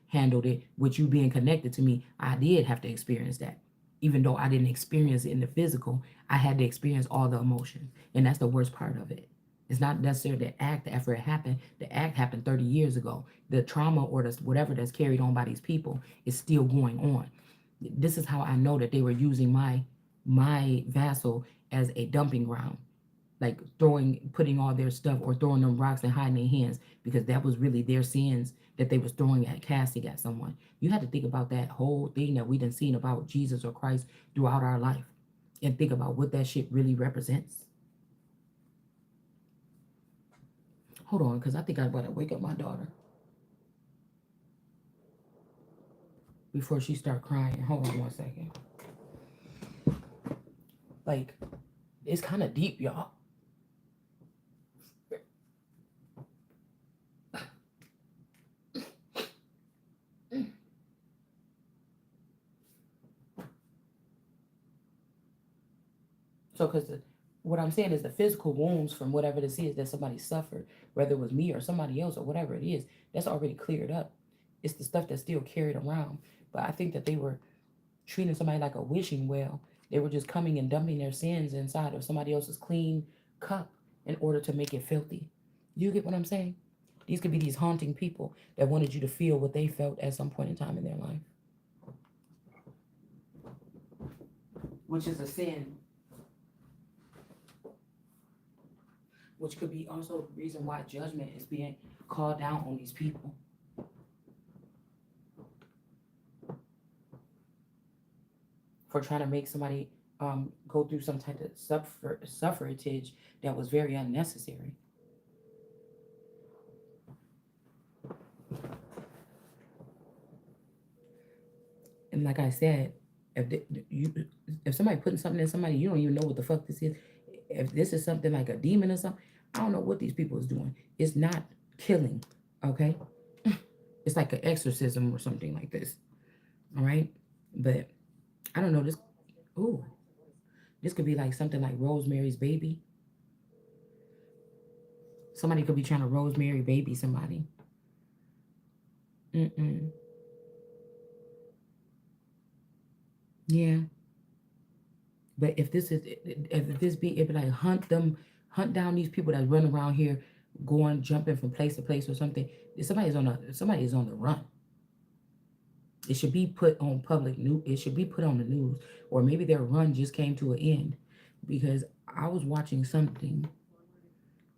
Speaker 1: handled it with you being connected to me. I did have to experience that. Even though I didn't experience it in the physical, I had to experience all the emotion. And that's the worst part of it. It's not necessarily the act after it happened. The act happened 30 years ago. The trauma or the whatever that's carried on by these people is still going on. This is how I know that they were using my vassal as a dumping ground, like putting all their stuff or throwing them rocks and hiding their hands, because that was really their sins that they was throwing at casting at someone. You had to think about that whole thing that we done seen about Jesus or Christ throughout our life, and think about what that shit really represents. Hold on, because I think I better wake up my daughter before she start crying. Hold on one second. Like, it's kind of deep, y'all. So, because what I'm saying is the physical wounds from whatever this is that somebody suffered, whether it was me or somebody else or whatever it is, that's already cleared up. It's the stuff that's still carried around. But I think that they were treating somebody like a wishing well. They were just coming and dumping their sins inside of somebody else's clean cup in order to make it filthy. You get what I'm saying? These could be these haunting people that wanted you to feel what they felt at some point in time in their life, which is a sin, which could be also the reason why judgment is being called down on these people. For trying to make somebody go through some type of suffrage that was very unnecessary. And like I said, if somebody putting something in somebody, you don't even know what the fuck this is. If this is something like a demon or something, I don't know what these people is doing. It's not killing, okay? It's like an exorcism or something like this, all right? But I don't know. Ooh, this could be like something like Rosemary's Baby. Somebody could be trying to Rosemary Baby somebody. Mm-mm. Yeah. But if this be, it'd be like hunt down these people that run around here, going jumping from place to place or something. If somebody is on the run. It should be put on public news. It should be put on the news, or maybe their run just came to an end, because I was watching something.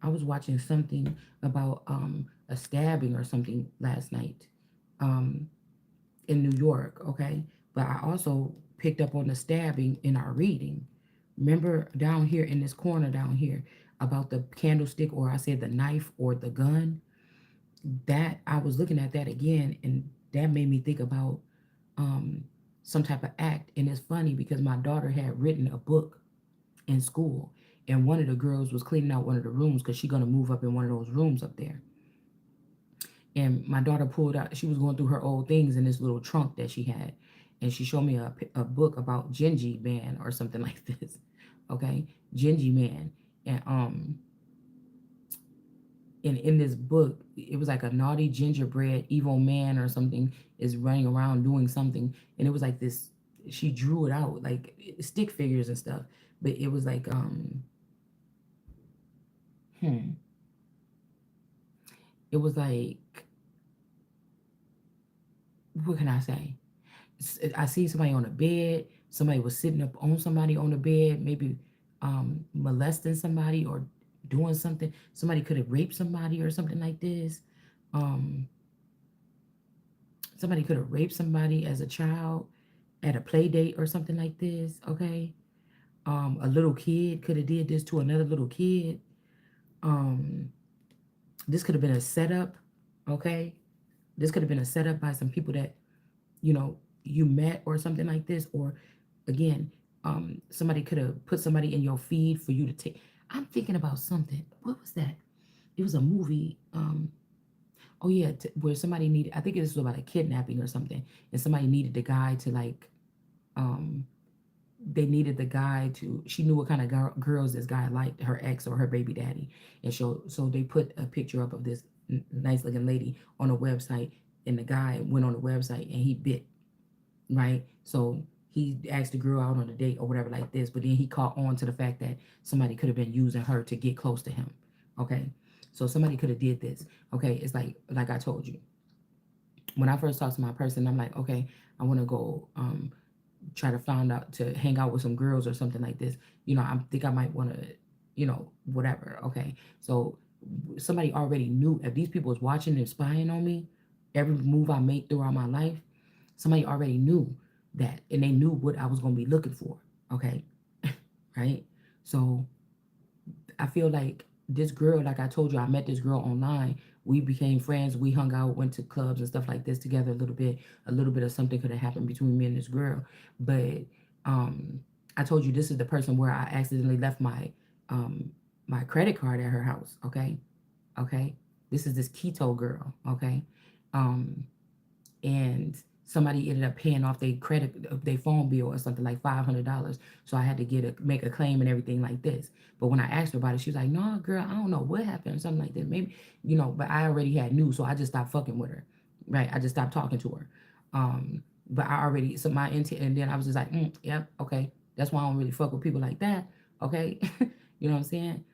Speaker 1: I was watching something about a stabbing or something last night, um, in New York. Okay, but I also picked up on the stabbing in our reading. Remember down here in this corner down here about the candlestick, or I said the knife or the gun. That I was looking at that again, and that made me think about um, some type of act. And it's funny because my daughter had written a book in school, and one of the girls was cleaning out one of the rooms because she's gonna move up in one of those rooms up there. And my daughter pulled out. She was going through her old things in this little trunk that she had, and she showed me a book about Gingy Man or something like this. Okay, Gingy Man, and in this book, it was like a naughty gingerbread evil man or something is running around doing something, and it was like this. She drew it out like stick figures and stuff, but it was like hmm, it was like, what can I say? I see somebody on a bed. Somebody was sitting up on somebody on the bed, maybe molesting somebody or doing something. Somebody could have raped somebody or something like this. Um, Somebody could have raped somebody as a child at a play date or something like this. Okay, a little kid could have did this to another little kid. Um, this could have been a setup. Okay, this could have been a setup by some people that you met or something like this. Or again, somebody could have put somebody in your feed for you to take. I'm thinking about something. What was that? It was a movie. Oh yeah, where somebody needed. I think it was about a kidnapping or something, and somebody needed the guy to like. Um, they needed the guy to. She knew what kind of girls this guy liked, her ex or her baby daddy, and so they put a picture up of this nice looking lady on a website, and the guy went on the website and he bit, right? So he asked the girl out on a date or whatever like this, but then he caught on to the fact that somebody could have been using her to get close to him. Okay, so somebody could have did this. Okay, it's like I told you, when I first talked to my person, I'm like, okay, I want to go try to find out to hang out with some girls or something like this. I think I might want to, whatever. Okay, so somebody already knew if these people was watching and spying on me, every move I made throughout my life. Somebody already knew that, and they knew what I was going to be looking for. Okay, right? So I feel like this girl, like I told you, I met this girl online. We became friends. We hung out, went to clubs and stuff like this together a little bit. A little bit of something could have happened between me and this girl. But um, I told you this is the person where I accidentally left um, my credit card at her house. Okay, okay. This is this keto girl. Okay, um, and somebody ended up paying off their phone bill or something like $500. So I had to make a claim and everything like this. But when I asked her about it, she was like, "No, girl, I don't know what happened or something like that. Maybe But I already had news, so I just stopped fucking with her. Right? I just stopped talking to her. But I already so my intent, and then I was just like, yep, okay. That's why I don't really fuck with people like that. Okay, you know what I'm saying?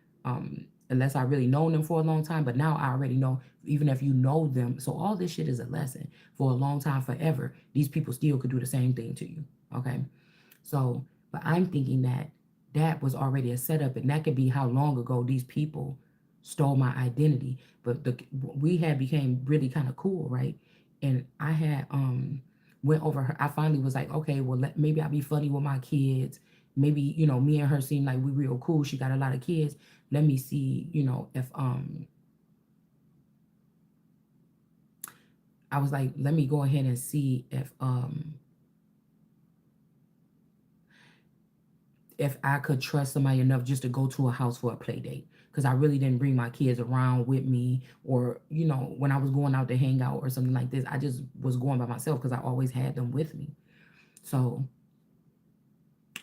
Speaker 1: Unless I really known them for a long time. But now I already know, even if you know them. So all this shit is a lesson. For a long time, forever, these people still could do the same thing to you. Okay. So, but I'm thinking that that was already a setup, and that could be how long ago these people stole my identity. But we had became really kind of cool, right? And I had went over her. I finally was like, okay, well, maybe I'll be funny with my kids. Maybe me and her seem like we real cool. She got a lot of kids. Let me see, if I was like, let me go ahead and see if I could trust somebody enough just to go to a house for a play date. Because I really didn't bring my kids around with me, or, when I was going out to hang out or something like this, I just was going by myself because I always had them with me. So,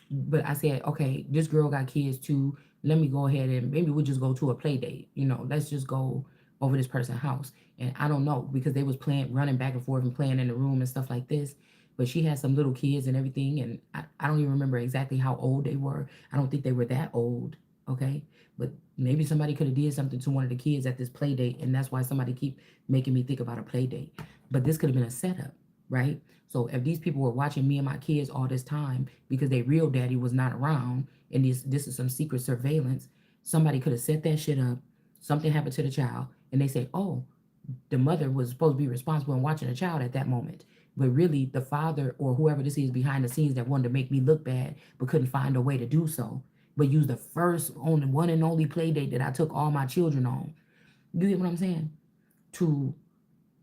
Speaker 1: but I said, okay, this girl got kids too. Let me go ahead and maybe we'll just go to a play date. Let's just go over this person's house. And I don't know because they was playing, running back and forth and playing in the room and stuff like this. But she had some little kids and everything, and I don't even remember exactly how old they were. I don't think they were that old, okay? But maybe somebody could have did something to one of the kids at this play date, and that's why somebody keep making me think about a play date. But this could have been a setup, right? So if these people were watching me and my kids all this time because their real daddy was not around, and this is some secret surveillance, somebody could have set that shit up. Something happened to the child, and they say, "Oh, the mother was supposed to be responsible in watching the child at that moment." But really, the father or whoever this is behind the scenes that wanted to make me look bad but couldn't find a way to do so, but used the first, only one and only play date that I took all my children on. You get what I'm saying? To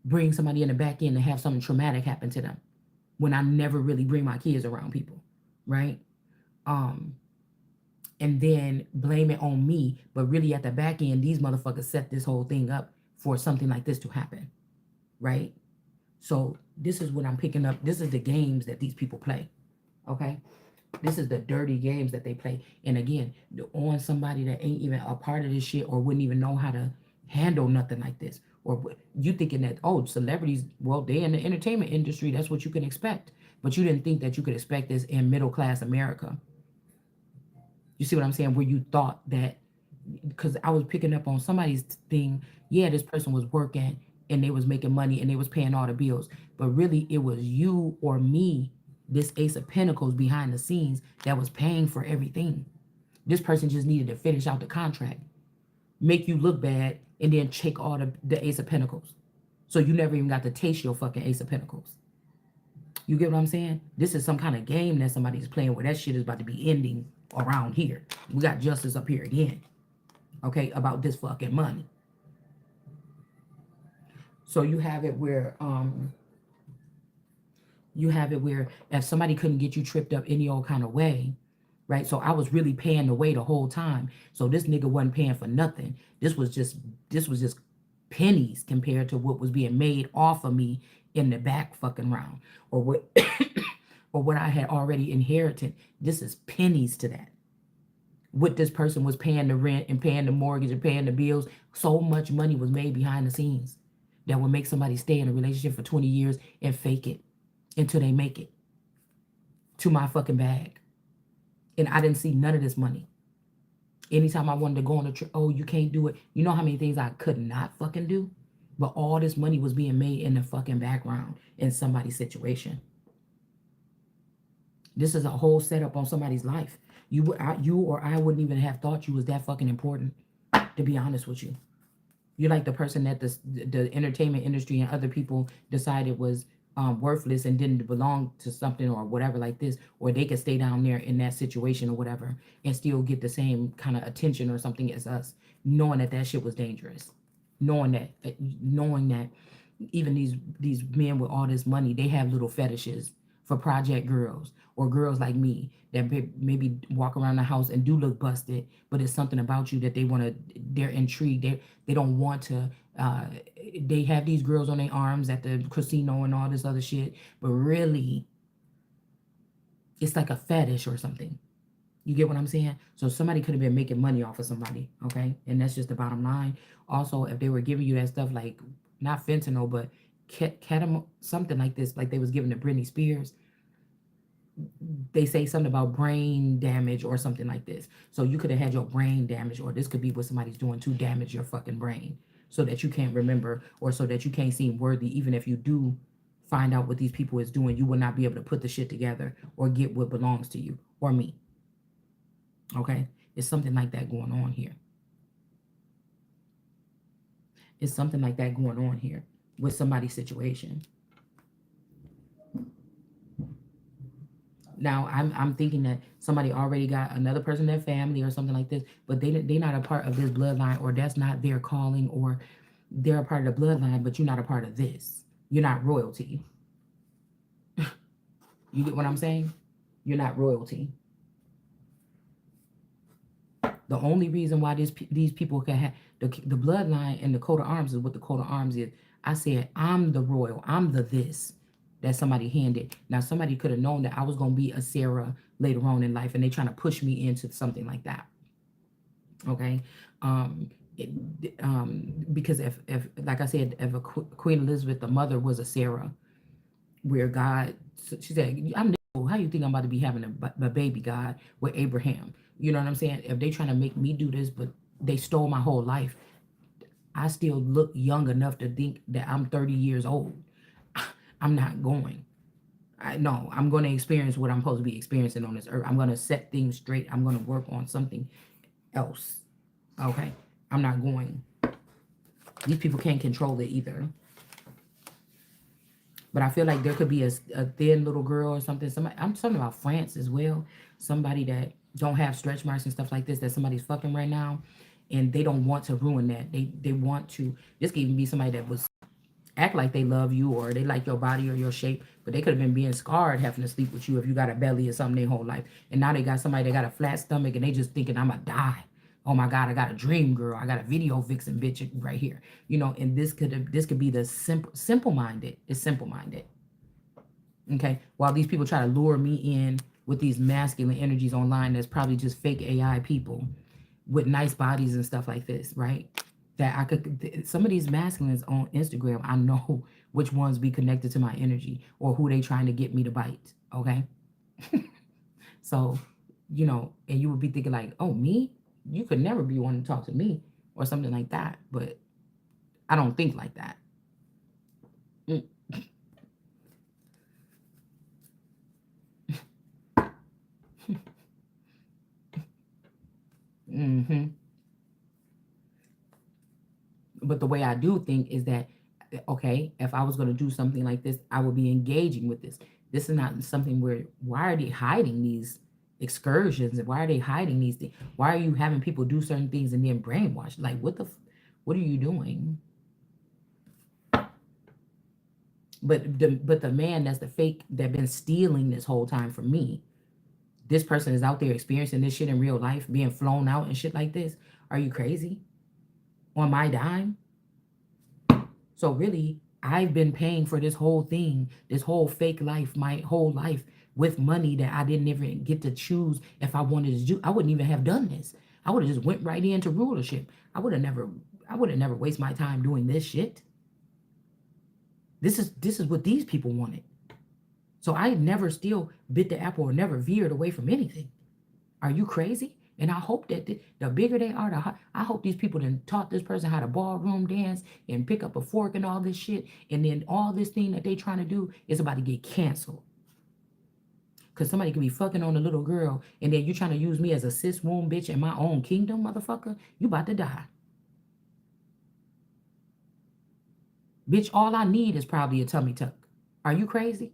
Speaker 1: bring somebody in the back end to have something traumatic happen to them when I never really bring my kids around people, right? Um, and then blame it on me, but really at the back end, these motherfuckers set this whole thing up for something like this to happen, right? So this is what I'm picking up. This is the games that these people play, okay? This is the dirty games that they play. And again, on somebody that ain't even a part of this shit or wouldn't even know how to handle nothing like this. Or you thinking that, oh, celebrities, well, they in the entertainment industry, that's what you can expect. But you didn't think that you could expect this in middle class America. You see what I'm saying? Where you thought that, because I was picking up on somebody's thing, yeah, this person was working and they was making money and they was paying all the bills. But really it was you or me, this Ace of Pentacles behind the scenes that was paying for everything. This person just needed to finish out the contract, make you look bad, and then take all the Ace of Pentacles. So you never even got to taste your fucking Ace of Pentacles. You get what I'm saying? This is some kind of game that somebody's playing where that shit is about to be ending around here. We got justice up here again. Okay, about this fucking money. So you have it where if somebody couldn't get you tripped up any old kind of way, right? So I was really paying the way the whole time. So this nigga wasn't paying for nothing. This was just pennies compared to what was being made off of me in the back fucking round, or what or what I had already inherited. This is pennies to that. What this person was paying the rent and paying the mortgage and paying the bills, so much money was made behind the scenes that would make somebody stay in a relationship for 20 years and fake it until they make it to my fucking bag. And I didn't see none of this money. Anytime I wanted to go on a trip, oh, you can't do it. You know how many things I could not fucking do? But all this money was being made in the fucking background in somebody's situation. This is a whole setup on somebody's life. You or I wouldn't even have thought you was that fucking important, to be honest with you. You're like the person that the entertainment industry and other people decided was worthless and didn't belong to something or whatever like this, or they could stay down there in that situation or whatever and still get the same kind of attention or something as us, knowing that shit was dangerous, knowing that even these men with all this money, they have little fetishes for project girls or girls like me that maybe walk around the house and do look busted, but it's something about you that they're intrigued. They don't want to, they have these girls on their arms at the casino and all this other shit, but really it's like a fetish or something. You get what I'm saying? So somebody could have been making money off of somebody, okay? And that's just the bottom line. Also, if they were giving you that stuff like, not fentanyl, but ketamine, something like this, like they was giving to Britney Spears, they say something about brain damage or something like this. So you could have had your brain damaged, or this could be what somebody's doing to damage your fucking brain so that you can't remember, or so that you can't seem worthy. Even if you do find out what these people is doing, you will not be able to put the shit together or get what belongs to you or me. Okay? It's something like that going on here. It's something like that going on here with somebody's situation. Now I'm thinking that somebody already got another person in their family or something like this, but they're not a part of this bloodline, or that's not their calling, or they're a part of the bloodline, but you're not a part of this. You're not royalty. You get what I'm saying? You're not royalty. The only reason why these people can have the bloodline and the coat of arms is what the coat of arms is. I said, I'm the royal. I'm the this. that somebody handed. Now, somebody could have known that I was going to be a Sarah later on in life, and they trying to push me into something like that. Okay. It, because if like I said, if a Queen Elizabeth, the mother, was a Sarah, where God, she said, I'm how you think I'm about to be having a baby, God, with Abraham? You know what I'm saying? If they trying to make me do this, but they stole my whole life, I still look young enough to think that I'm 30 years old. I'm not going. No, I'm going to experience what I'm supposed to be experiencing on this earth. I'm going to set things straight. I'm going to work on something else. Okay? I'm not going. These people can't control it either. But I feel like there could be a thin little girl or something. Somebody, I'm talking about France as well. Somebody that don't have stretch marks and stuff like this, that somebody's fucking right now, and they don't want to ruin that. They want to. This could even be somebody that was act like they love you or they like your body or your shape, but they could have been being scarred having to sleep with you if you got a belly or something their whole life. And now they got somebody that got a flat stomach and they just thinking, I'm gonna die. Oh my God, I got a dream girl. I got a video vixen bitch right here. You know, and this could be the simple minded. It's simple minded. Okay. While these people try to lure me in with these masculine energies online, that's probably just fake AI people with nice bodies and stuff like this, right? That I could, some of these masculines on Instagram, I know which ones be connected to my energy or who they trying to get me to bite. Okay. So, you know, and you would be thinking like, oh, me? You could never be wanting to talk to me or something like that. But I don't think like that. Mm-hmm. But the way I do think is that, okay, if I was going to do something like this, I would be engaging with this. This is not something where, why are they hiding these excursions? And why are they hiding these things? Why are you having people do certain things and then brainwash? Like, what are you doing? But the man that's the fake that been stealing this whole time from me, this person is out there experiencing this shit in real life, being flown out and shit like this. Are you crazy? On my dime? So really, I've been paying for this whole thing, this whole fake life, my whole life with money that I didn't even get to choose if I wanted to do. I wouldn't even have done this. I would have just went right into rulership. I would have never waste my time doing this shit. This is what these people wanted. So I never still bit the apple or never veered away from anything. Are you crazy? And I hope that the bigger they are, I hope these people done taught this person how to ballroom dance and pick up a fork and all this shit. And then all this thing that they trying to do is about to get canceled. Because somebody could be fucking on a little girl and then you trying to use me as a cis womb bitch in my own kingdom, motherfucker. You about to die. Bitch, all I need is probably a tummy tuck. Are you crazy?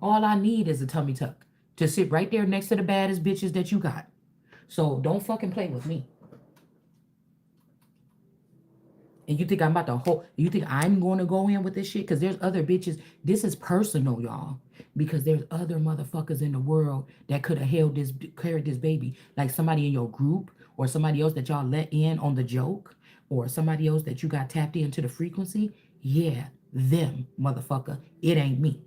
Speaker 1: All I need is a tummy tuck to sit right there next to the baddest bitches that you got. So don't fucking play with me. And you think I'm about to hold, you think I'm going to go in with this shit? Because there's other bitches. This is personal, y'all. Because there's other motherfuckers in the world that could have carried this baby. Like somebody in your group or somebody else that y'all let in on the joke or somebody else that you got tapped into the frequency. Yeah, them, motherfucker. It ain't me.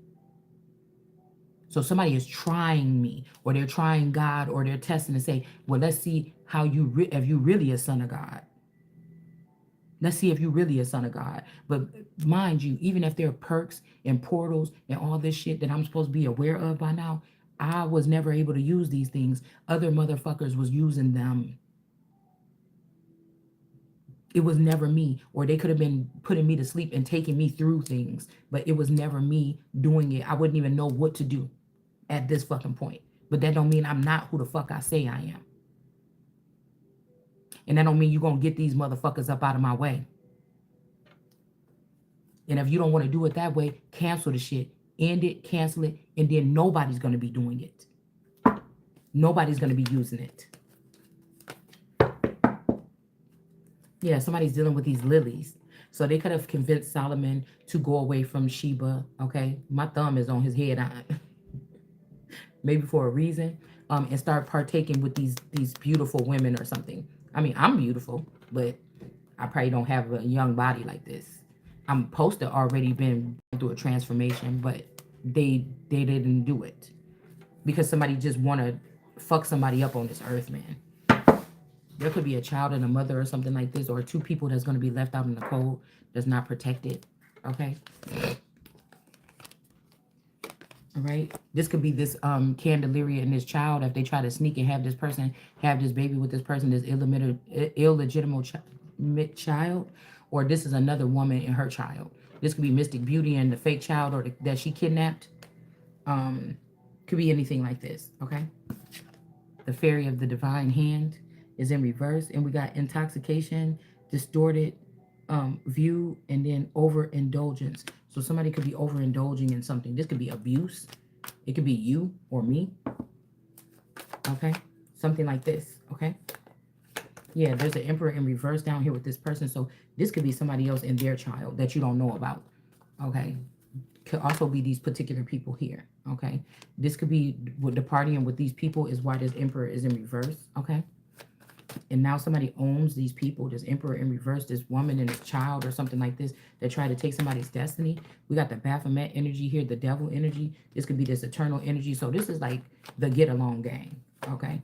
Speaker 1: So somebody is trying me, or they're trying God, or they're testing and say, well, let's see how if you really a son of God. Let's see if you really a son of God. But mind you, even if there are perks and portals and all this shit that I'm supposed to be aware of by now, I was never able to use these things. Other motherfuckers was using them. It was never me, or they could have been putting me to sleep and taking me through things, but it was never me doing it. I wouldn't even know what to do at this fucking point. But that don't mean I'm not who the fuck I say I am. And that don't mean you're going to get these motherfuckers up out of my way. And if you don't want to do it that way, cancel the shit. End it, cancel it, and then nobody's going to be doing it. Nobody's going to be using it. Yeah, somebody's dealing with these lilies. So they could have convinced Solomon to go away from Sheba, okay? My thumb is on his head on. Maybe for a reason, and start partaking with these beautiful women or something. I mean, I'm beautiful, but I probably don't have a young body like this. I'm supposed to already been through a transformation, but they didn't do it because somebody just want to fuck somebody up on this earth, man. There could be a child and a mother or something like this, or two people that's going to be left out in the cold that's not protected. Okay. All right. This could be this Candelaria and this child. If they try to sneak and have this person have this baby with this person, this illegitimate child, or this is another woman and her child. This could be Mystic Beauty and the fake child, or that she kidnapped. Could be anything like this. Okay. The fairy of the divine hand is in reverse, and we got intoxication, distorted view, and then overindulgence. So somebody could be overindulging in something. This could be abuse. It could be you or me. Okay, something like this. Okay, yeah, there's an emperor in reverse down here with this person. So this could be somebody else and their child that you don't know about. Okay, could also be these particular people here. Okay, this could be with the partying with these people is why this emperor is in reverse. Okay, and now somebody owns these people, this emperor in reverse, this woman and this child or something like this that try to take somebody's destiny. We got the Baphomet energy here, the devil energy. This could be this eternal energy. So this is like the get along gang. Okay,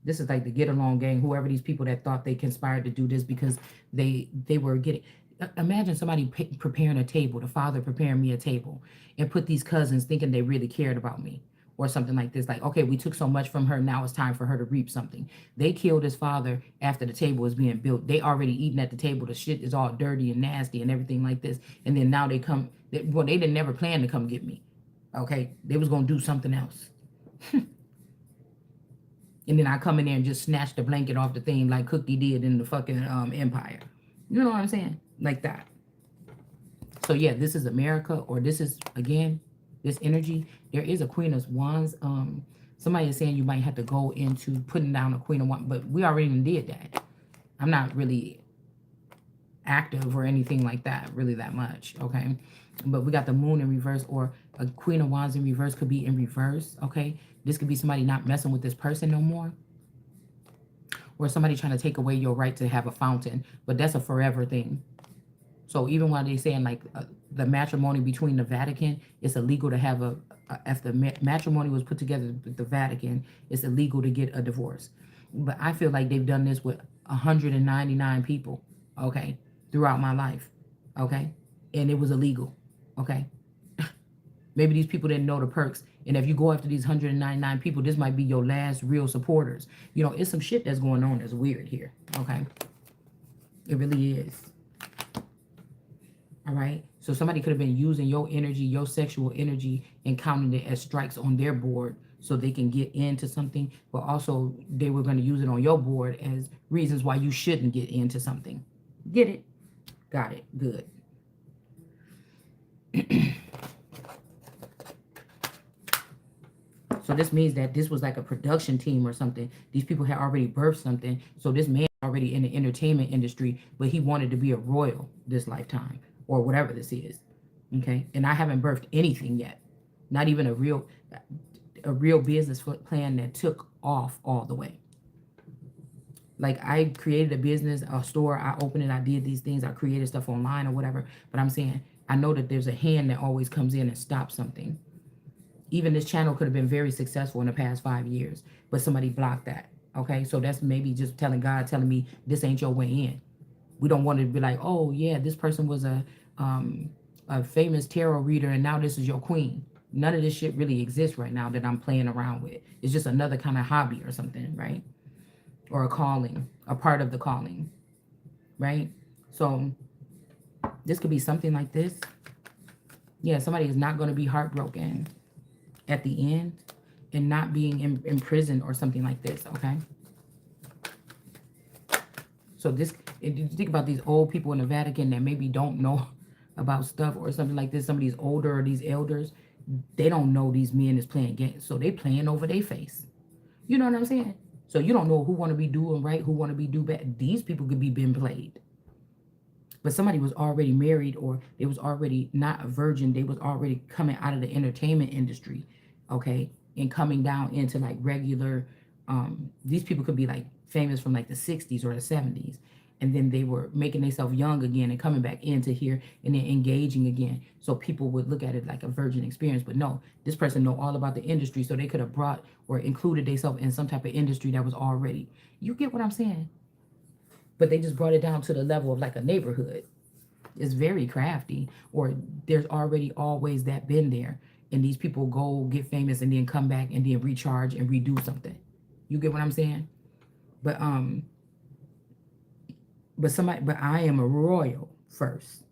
Speaker 1: this is like the get along gang. Whoever these people that thought they conspired to do this because they were getting. Imagine somebody preparing a table, the father preparing me a table, and put these cousins thinking they really cared about me or something like this. Like, okay, we took so much from her, now it's time for her to reap something. They killed his father after the table was being built. They already eating at the table. The shit is all dirty and nasty and everything like this. And then now they come, well, they didn't never plan to come get me. Okay, they was going to do something else. And then I come in there and just snatch the blanket off the thing like Cookie did in the fucking Empire. You know what I'm saying? Like that. So yeah, this is America, or this is, again, this energy. There is a Queen of Wands. Somebody is saying you might have to go into putting down a Queen of Wands, but we already did that. I'm not really active or anything like that, really that much, okay? But we got the Moon in reverse, or a Queen of Wands in reverse could be in reverse, okay? This could be somebody not messing with this person no more, or somebody trying to take away your right to have a fountain, but that's a forever thing. So even while they're saying like the matrimony between the Vatican, it's illegal to have if the matrimony was put together with the Vatican, it's illegal to get a divorce. But I feel like they've done this with 199 people, okay, throughout my life, okay, and it was illegal, okay. Maybe these people didn't know the perks. And if you go after these 199 people, this might be your last real supporters. You know, it's some shit that's going on that's weird here, okay? It really is. All right? So somebody could have been using your energy, your sexual energy, and counting it as strikes on their board so they can get into something. But also, they were going to use it on your board as reasons why you shouldn't get into something. Get it? Got it. Good. So this means that this was like a production team or something. These people had already birthed something. So this man already in the entertainment industry, but he wanted to be a royal this lifetime or whatever this is. Okay. And I haven't birthed anything yet. Not even a real business plan that took off all the way. Like I created a business, a store, I opened it, I did these things, I created stuff online or whatever. But I'm saying, I know that there's a hand that always comes in and stops something. Even this channel could have been very successful in the past 5 years, but somebody blocked that. Okay, so that's maybe just telling God, telling me this ain't your way in. We don't want to be like, oh yeah, this person was a famous tarot reader, and now this is your queen. None of this shit really exists right now that I'm playing around with. It's just another kind of hobby or something, right? Or a calling, a part of the calling, right? So this could be something like this. Yeah, somebody is not going to be heartbroken at the end and not being imprisoned or something like this, okay? So this, if you think about these old people in the Vatican that maybe don't know about stuff or something like this, some of these older or these elders, they don't know these men is playing games. So they playing over their face. You know what I'm saying? So you don't know who want to be doing right, who want to be do bad. These people could be being played. But somebody was already married, or they was already not a virgin. They was already coming out of the entertainment industry, okay, and coming down into like regular, these people could be like famous from like the 60s or the 70s. and then they were making themselves young again and coming back into here and then engaging again. So people would look at it like a virgin experience. But no, this person know all about the industry, so they could have brought or included themselves in some type of industry that was already. You get what I'm saying? But they just brought it down to the level of like a neighborhood. It's very crafty, or there's already always that been there. And these people go get famous and then come back and then recharge and redo something. You get what I'm saying? But but I am a royal first.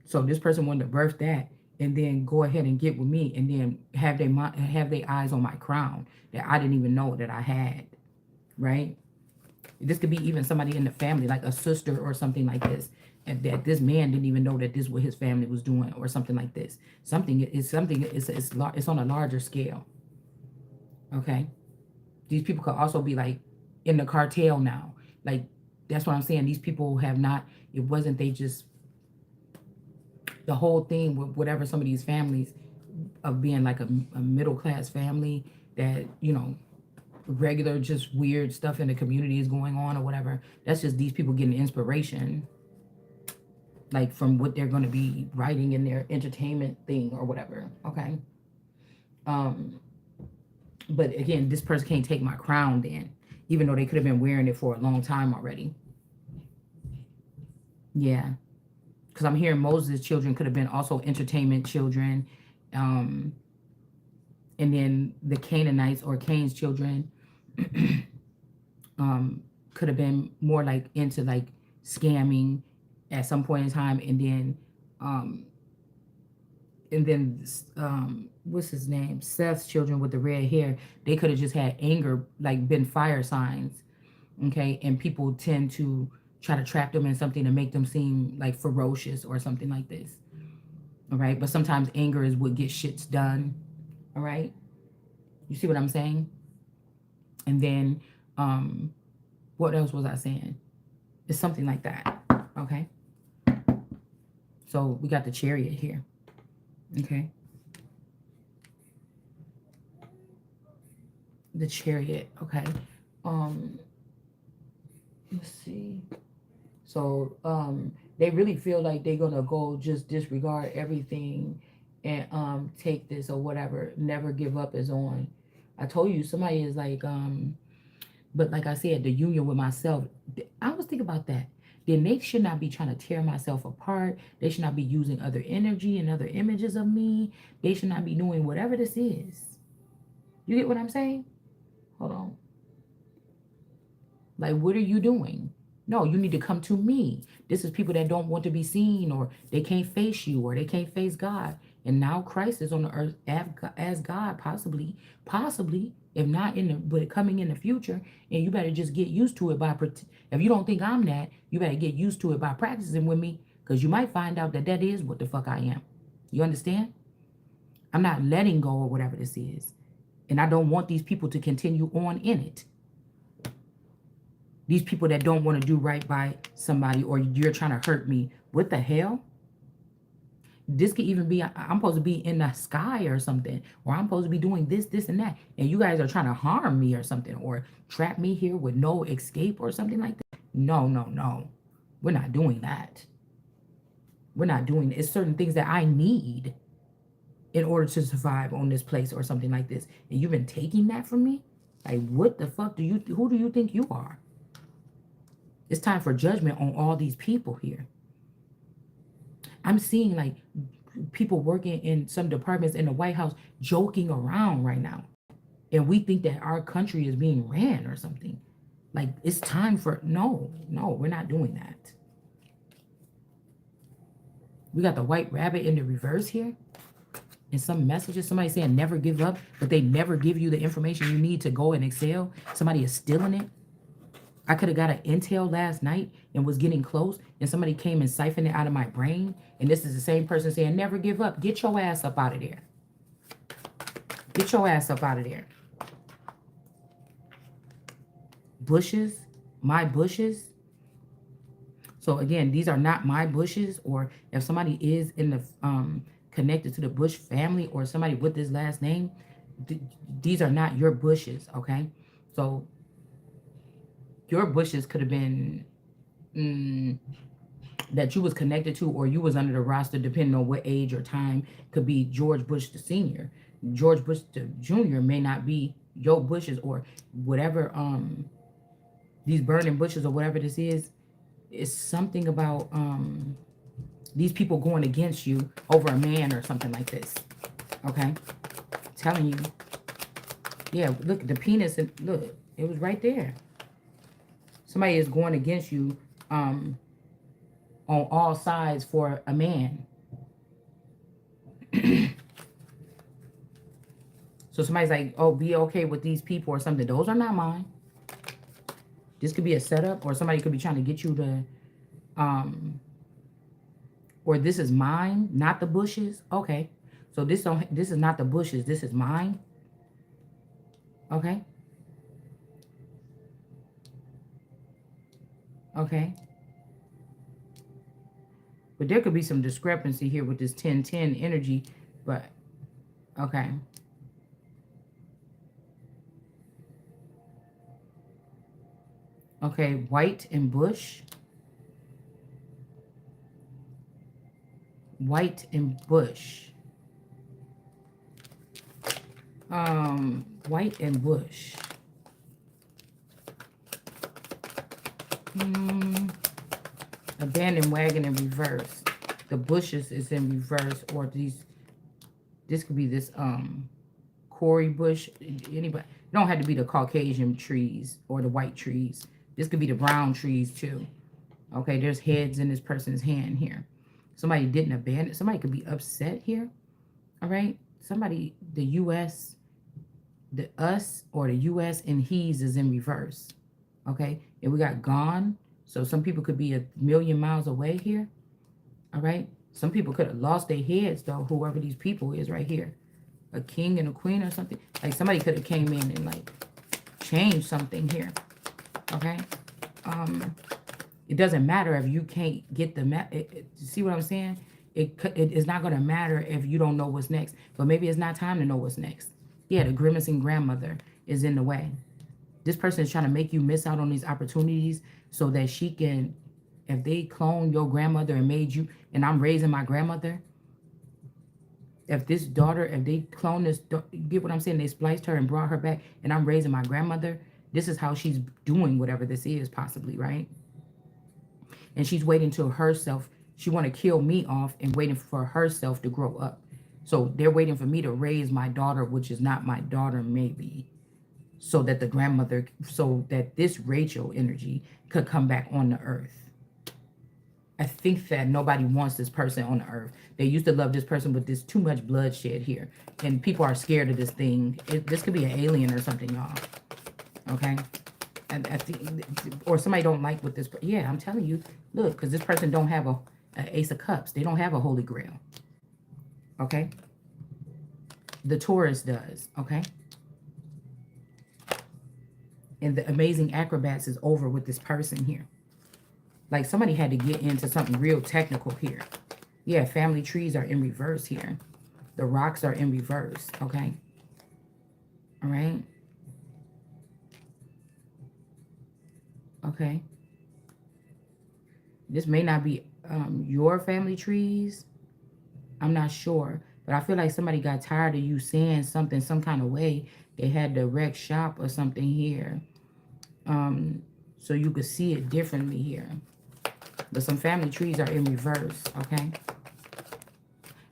Speaker 1: So this person wanted to birth that and then go ahead and get with me and then have their eyes on my crown that I didn't even know that I had, right? This could be even somebody in the family, like a sister or something like this, and that this man didn't even know that this what his family was doing or something like this. It's on a larger scale. Okay, these people could also be like in the cartel now. Like that's what I'm saying. These people have not. It wasn't they just the whole thing with whatever some of these families of being like a middle class family that regular just weird stuff in the community is going on or whatever. That's just these people getting inspiration, like from what they're going to be writing in their entertainment thing or whatever. Okay. But again, this person can't take my crown then, even though they could have been wearing it for a long time already. Yeah. Because I'm hearing Moses' children could have been also entertainment children. And then the Canaanites or Cain's children could have been more like into like scamming at some point in time. And then what's his name? Seth's children with the red hair, they could have just had anger, like been fire signs. Okay. And people tend to try to trap them in something to make them seem like ferocious or something like this. All right. But sometimes anger is what gets shits done. All right. You see what I'm saying? And then what else was I saying? It's something like that. Okay. So we got the Chariot here. Okay. The Chariot. Okay. Let's see. So they really feel like they're gonna go just disregard everything and take this or whatever. Never give up is on. I told you somebody is like but like I said, the union with myself, I was thinking about that. Then they should not be trying to tear myself apart. They should not be using other energy and other images of me. They should not be doing whatever this is. You get what I'm saying? Hold on. Like, what are you doing? No, you need to come to me. This is people that don't want to be seen, or they can't face you, or they can't face God. And now Christ is on the earth as God, possibly, if not but coming in the future. And you better just get used to it if you don't think I'm that, you better get used to it by practicing with me, because you might find out that is what the fuck I am. You understand? I'm not letting go of whatever this is. And I don't want these people to continue on in it. These people that don't want to do right by somebody, or you're trying to hurt me. What the hell? This could even be, I'm supposed to be in the sky or something, or I'm supposed to be doing this, and that. And you guys are trying to harm me or something, or trap me here with no escape or something like that. No, no, no. We're not doing that. We're not doing it. It's certain things that I need in order to survive on this place or something like this. And you've been taking that from me? Like, what the fuck who do you think you are? It's time for judgment on all these people here. I'm seeing like people working in some departments in the White House joking around right now. And we think that our country is being ran or something. Like, it's time for, no, we're not doing that. We got the white rabbit in the reverse here. And some messages, somebody saying never give up, but they never give you the information you need to go and excel. Somebody is stealing it. I could have got an intel last night and was getting close, and somebody came and siphoned it out of my brain. And this is the same person saying, never give up. Get your ass up out of there. Get your ass up out of there. Bushes, my bushes. So again, these are not my bushes, or if somebody is in the connected to the Bush family or somebody with this last name, these are not your bushes, okay? So your bushes could have been mm, that you was connected to, or you was under the roster, depending on what age or time. Could be George Bush the senior. George Bush the junior may not be your Bushes, or whatever. These burning bushes or whatever this is. It's something about these people going against you over a man or something like this. Okay, telling you. Yeah, look, the penis, and look, it was right there. Somebody is going against you on all sides for a man. So somebody's like, oh, be okay with these people or something. Those are not mine. This could be a setup, or somebody could be trying to get you to, or this is mine, not the bushes. Okay. So this is not the bushes. This is mine. Okay. Okay. But there could be some discrepancy here with this 10-10 energy. But, okay. Okay, white and bush. White and bush. White and bush. Abandoned wagon in reverse. The bushes is in reverse, or this could be this Corey bush. Anybody, it don't have to be the Caucasian trees or the white trees. This could be the brown trees too. Okay, there's heads in this person's hand here. Somebody didn't abandon. Somebody could be upset here. All right, somebody, the U.S., the us or the U.S. and he's is in reverse. Okay, and we got gone. So some people could be a million miles away here. All right, some people could have lost their heads though. Whoever these people is right here, a king and a queen or something. Like somebody could have came in and like changed something here. Okay, it doesn't matter if you can't get the see what I'm saying? It is not going to matter if you don't know what's next. But maybe it's not time to know what's next. Yeah, the grimacing grandmother is in the way. This person is trying to make you miss out on these opportunities so that she can, if they clone your grandmother and made you, and I'm raising my grandmother, if this daughter, if they clone this, you get what I'm saying? They spliced her and brought her back, and I'm raising my grandmother. This is how she's doing whatever this is, possibly, right? And she's waiting till herself, she want to kill me off and waiting for herself to grow up. So they're waiting for me to raise my daughter, which is not my daughter, maybe, so that the grandmother, so that this Rachel energy could come back on the earth. I think that nobody wants this person on the earth. They used to love this person, but there's too much bloodshed here. And people are scared of this thing. This could be an alien or something, y'all. Okay? And I think, or somebody don't like what this, yeah, I'm telling you, look, because this person don't have a Ace of Cups. They don't have a Holy Grail. Okay? The Taurus does. Okay? And the amazing acrobats is over with this person here. Like somebody had to get into something real technical here. Yeah, family trees are in reverse here. The rocks are in reverse. Okay? All right? Okay? This may not be your family trees. I'm not sure. But I feel like somebody got tired of you saying something some kind of way. They had to wreck shop or something here. So you could see it differently here. But some family trees are in reverse, okay?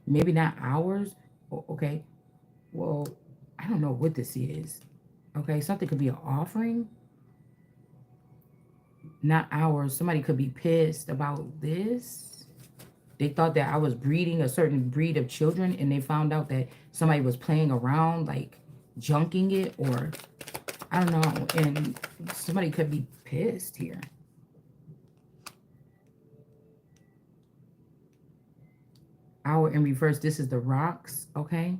Speaker 1: Maybe not ours. Okay. Well, I don't know what this is. Okay, something could be an offering. Not ours. Somebody could be pissed about this. They thought that I was breeding a certain breed of children, and they found out that somebody was playing around, like junking it, or I don't know. And somebody could be pissed here. Hour in reverse. This is the rocks, okay?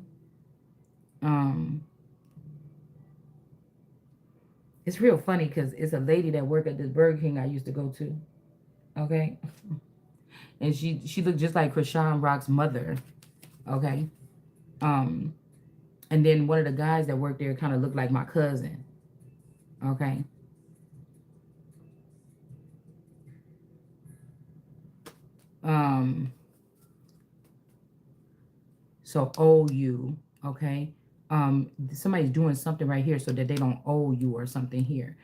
Speaker 1: It's real funny because it's a lady that worked at this Burger King I used to go to, okay? And she looked just like Krishan Rock's mother, okay? And then one of the guys that worked there kind of looked like my cousin, okay? Um, so owe you, okay? Somebody's doing something right here so that they don't owe you or something here.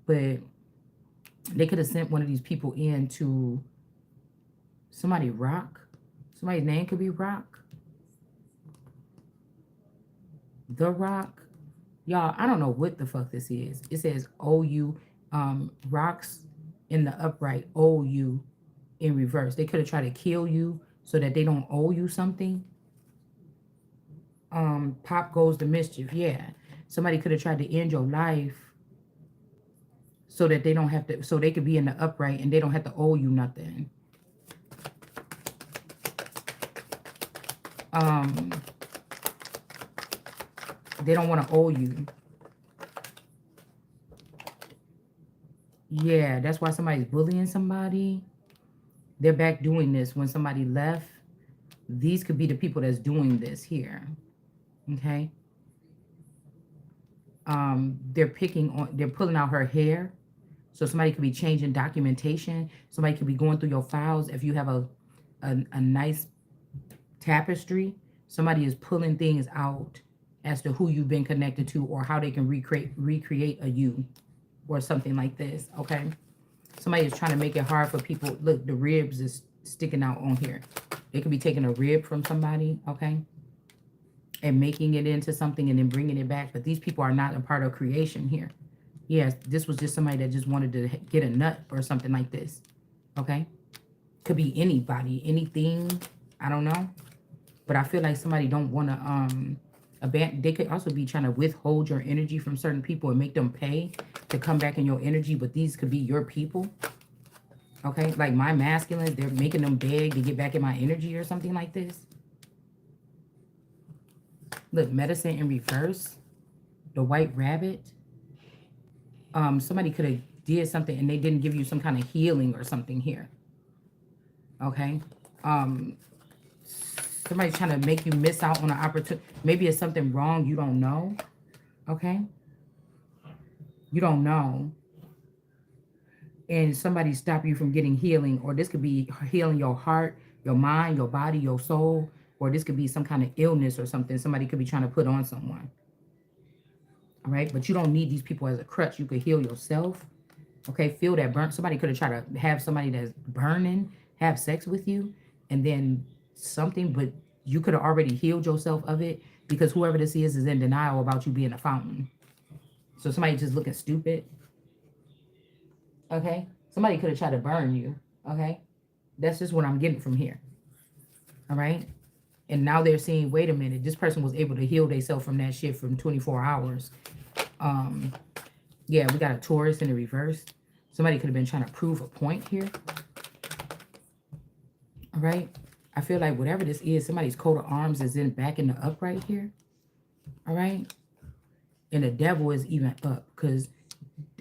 Speaker 1: But they could have sent one of these people in to somebody Rock. Somebody's name could be Rock. The Rock. Y'all, I don't know what the fuck this is. It says owe you. Rocks in the upright owe you in reverse. They could have tried to kill you so that they don't owe you something. Pop goes the mischief. Yeah. Somebody could have tried to end your life so that they don't have to, so they could be in the upright and they don't have to owe you nothing. They don't want to owe you. Yeah, that's why somebody's bullying somebody. They're back doing this when somebody left. These could be the people that's doing this here. Okay. They're pulling out her hair. So somebody could be changing documentation. Somebody could be going through your files. If you have a nice tapestry, somebody is pulling things out as to who you've been connected to or how they can recreate a you or something like this, okay? Somebody is trying to make it hard for people. Look, the ribs is sticking out on here. They could be taking a rib from somebody, okay? And making it into something and then bringing it back. But these people are not a part of creation here. Yes, this was just somebody that just wanted to get a nut or something like this, okay? Could be anybody, anything, I don't know. But I feel like somebody don't want to abandon. They could also be trying to withhold your energy from certain people and make them pay to come back in your energy. But these could be your people. Okay, like my masculines, they're making them beg to get back in my energy or something like this. Look, medicine in reverse. The white rabbit. Somebody could have did something and they didn't give you some kind of healing or something here. Okay. Somebody's trying to make you miss out on an opportunity. Maybe it's something wrong you don't know. Okay? You don't know. And somebody stop you from getting healing. Or this could be healing your heart, your mind, your body, your soul. Or this could be some kind of illness or something somebody could be trying to put on someone. All right? But you don't need these people as a crutch. You could heal yourself. Okay? Feel that burn. Somebody could have tried to have somebody that's burning, have sex with you. And then something, but you could have already healed yourself of it because whoever this is in denial about you being a fountain. So somebody just looking stupid. Okay? Somebody could have tried to burn you. Okay? That's just what I'm getting from here. All right? And now they're seeing, wait a minute, this person was able to heal themselves from that shit from 24 hours. Yeah, we got a Taurus in the reverse. Somebody could have been trying to prove a point here. All right? I feel like whatever this is, somebody's coat of arms is back in the upright here. All right? And the devil is even up because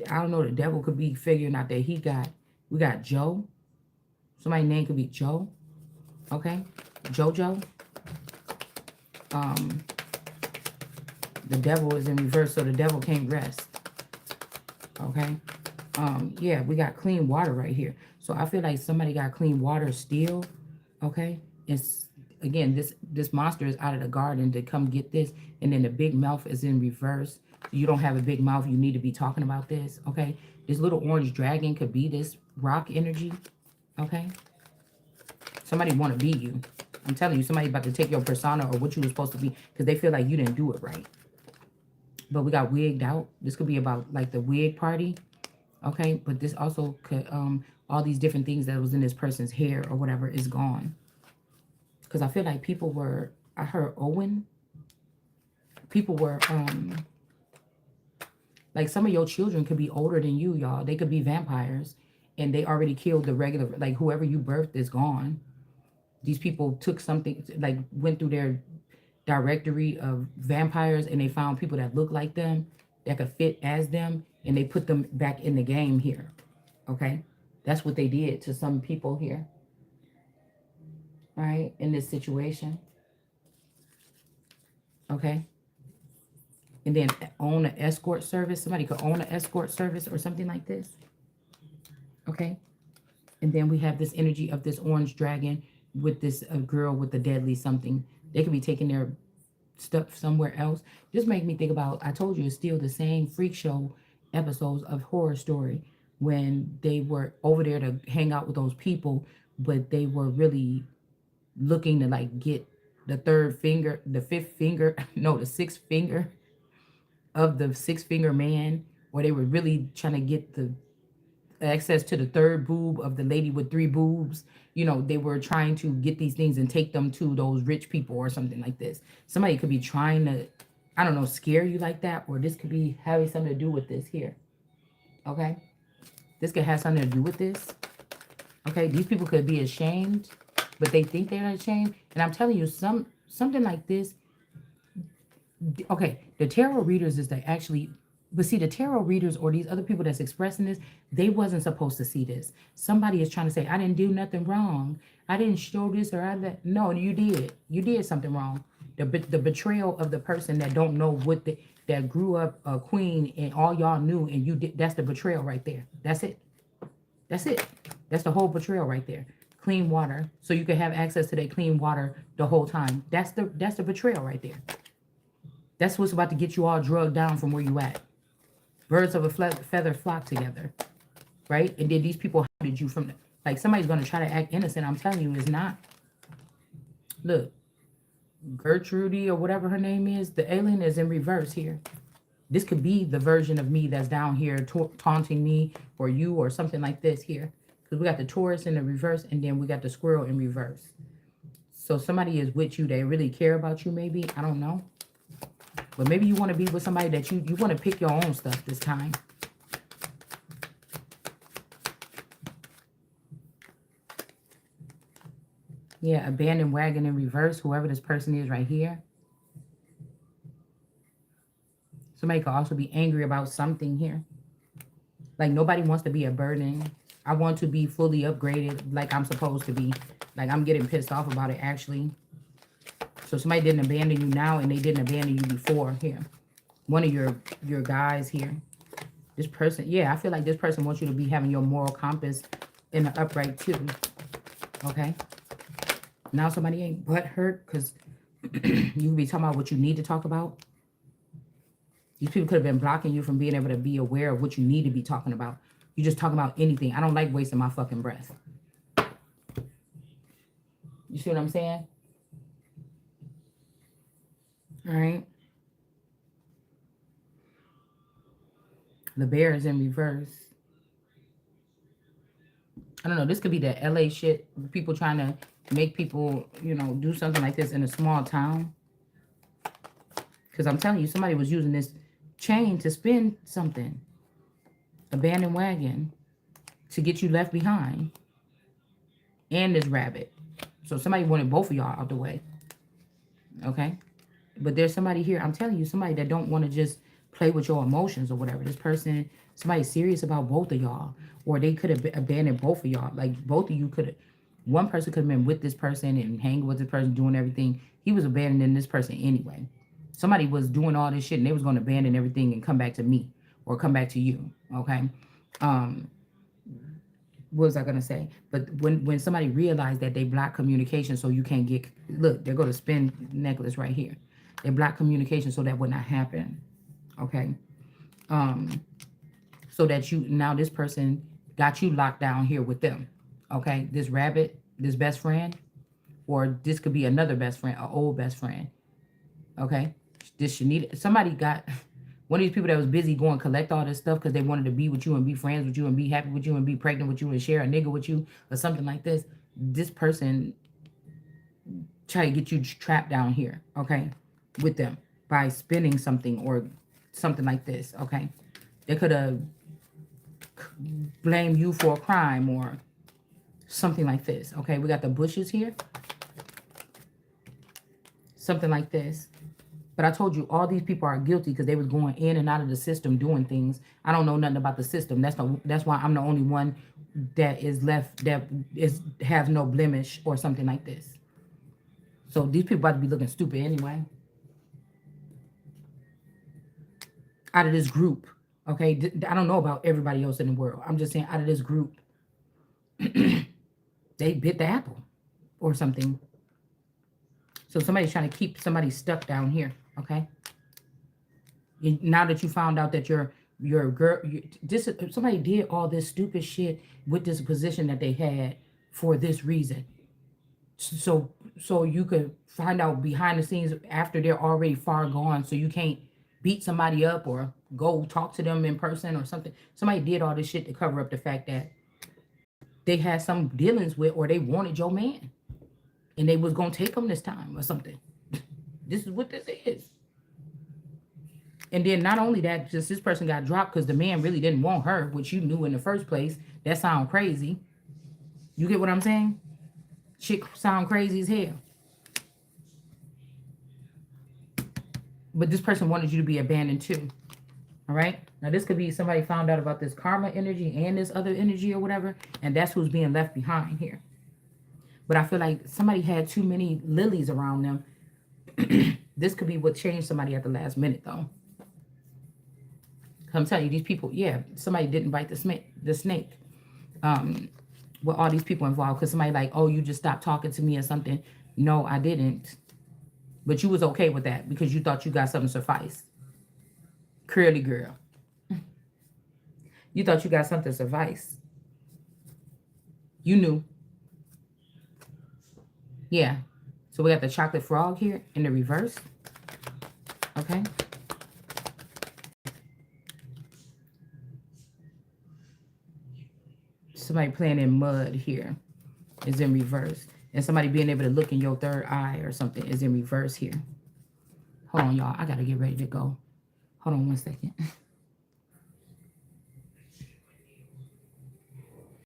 Speaker 1: I don't know, the devil could be figuring out that we got Joe. Somebody's name could be Joe. Okay? Jojo. The devil is in reverse, so the devil can't rest. Okay? Yeah, we got clean water right here. So I feel like somebody got clean water still. Okay? It's again, this monster is out of the garden to come get this, and then the big mouth is in reverse. You don't have a big mouth, you need to be talking about this. Okay? This little orange dragon could be this rock energy. Okay? Somebody want to be you. I'm telling you, somebody's about to take your persona or what you were supposed to be because they feel like you didn't do it right. But we got wigged out. This could be about like the wig party. Okay? But this also could, all these different things that was in this person's hair or whatever is gone. Because I feel like people were, I heard Owen. People were, like some of your children could be older than you, y'all. They could be vampires. And they already killed the regular, like whoever you birthed is gone. These people took something, like went through their directory of vampires and they found people that look like them, that could fit as them, and they put them back in the game here. Okay? That's what they did to some people here. All right? In this situation. Okay? And then own an escort service. Somebody could own an escort service or something like this. Okay? And then we have this energy of this orange dragon with this girl with the deadly something. They could be taking their stuff somewhere else. Just make me think about, I told you it's still the same freak show episodes of Horror Story when they were over there to hang out with those people, but they were really looking to like get the third finger, the fifth finger, no, the sixth finger of the six finger man, or they were really trying to get the access to the third boob of the lady with three boobs. You know, they were trying to get these things and take them to those rich people or something like this. Somebody could be trying to, I don't know, scare you like that, or this could be having something to do with this here. Okay? This could have something to do with this. Okay? These people could be ashamed, but they think they're ashamed. And I'm telling you, something like this. Okay, the tarot readers is that actually, but see, the tarot readers or these other people that's expressing this, they wasn't supposed to see this. Somebody is trying to say, I didn't do nothing wrong. I didn't show this or I that. No, you did. You did something wrong. The betrayal of the person that don't know what the, that grew up a queen and all y'all knew and you did. That's the betrayal right there. That's it. That's it. That's the whole betrayal right there. Clean water, so you can have access to that clean water the whole time. That's the betrayal right there. That's what's about to get you all drugged down from where you at. Birds of a feather flock together, right? And then these people hounded you from, like somebody's going to try to act innocent. I'm telling you, it's not. Look, Gertrude or whatever her name is, the alien is in reverse here. This could be the version of me that's down here taunting me or you or something like this here. Because we got the Taurus in the reverse and then we got the squirrel in reverse. So somebody is with you. They really care about you maybe. I don't know. But maybe you want to be with somebody that you want to pick your own stuff this time. Yeah, abandoned wagon in reverse, whoever this person is right here. Somebody could also be angry about something here. Like nobody wants to be a burden. I want to be fully upgraded like I'm supposed to be. Like I'm getting pissed off about it actually. So somebody didn't abandon you now and they didn't abandon you before here. One of your guys here. This person, yeah, I feel like this person wants you to be having your moral compass in the upright too. Okay? Now somebody ain't butt hurt because you can be talking about what you need to talk about. These people could have been blocking you from being able to be aware of what you need to be talking about. You just talking about anything. I don't like wasting my fucking breath. You see what I'm saying? All right. The bear is in reverse. I don't know. This could be the LA shit. People trying to make people, you know, do something like this in a small town. Because I'm telling you, somebody was using this chain to spin something. Abandoned wagon to get you left behind. And this rabbit. So somebody wanted both of y'all out the way. Okay? But there's somebody here, I'm telling you, somebody that don't want to just play with your emotions or whatever. This person, somebody's serious about both of y'all. Or they could have abandoned both of y'all. Like both of you could have, one person could have been with this person and hanging with this person, doing everything. He was abandoning this person anyway. Somebody was doing all this shit and they was going to abandon everything and come back to me. Or come back to you. Okay? What was I going to say? But when somebody realized that they block communication so you can't get, look, they're going to spin necklace right here. They block communication so that would not happen. Okay. So that you, now this person got you locked down here with them. Okay. This rabbit, this best friend, or this could be another best friend, an old best friend. Okay. This Shanita, somebody got one of these people that was busy going collect all this stuff because they wanted to be with you and be friends with you and be happy with you and be pregnant with you and share a nigga with you or something like this. This person try to get you trapped down here. Okay. With them by spinning something or something like this, okay? They could have blamed you for a crime or something like this, okay? We got the bushes here. Something like this. But I told you, all these people are guilty because they was going in and out of the system doing things. I don't know nothing about the system. That's why I'm the only one that is left that has no blemish or something like this. So these people about to be looking stupid anyway. Out of this group, okay? I don't know about everybody else in the world. I'm just saying out of this group. They bit the apple or something. So somebody's trying to keep somebody stuck down here, okay? Now that you found out that your girl, somebody did all this stupid shit with this position that they had for this reason. So you could find out behind the scenes after they're already far gone, so you can't beat somebody up or go talk to them in person or something. Somebody did all this shit to cover up the fact that they had some dealings with, or they wanted your man and they was gonna take him this time or something. This is what this is. And then not only that, just this person got dropped because the man really didn't want her, which you knew in the first place. That sound crazy. You get what I'm saying? Shit sound crazy as hell. But this person wanted you to be abandoned too. All right? Now this could be somebody found out about this karma energy and this other energy or whatever, and that's who's being left behind here. But I feel like somebody had too many lilies around them. This could be what changed somebody at the last minute, though. I'm telling you, these people, yeah, somebody didn't bite the snake. With all these people involved, because somebody like, oh, you just stopped talking to me or something. No, I didn't. But you was okay with that because you thought you got something to suffice. Curly girl. You thought you got something to suffice. You knew. Yeah. So we got the chocolate frog here in the reverse. Okay. Somebody playing in mud here is in reverse. And somebody being able to look in your third eye or something is in reverse here. Hold on, y'all. I got to get ready to go. Hold on one second.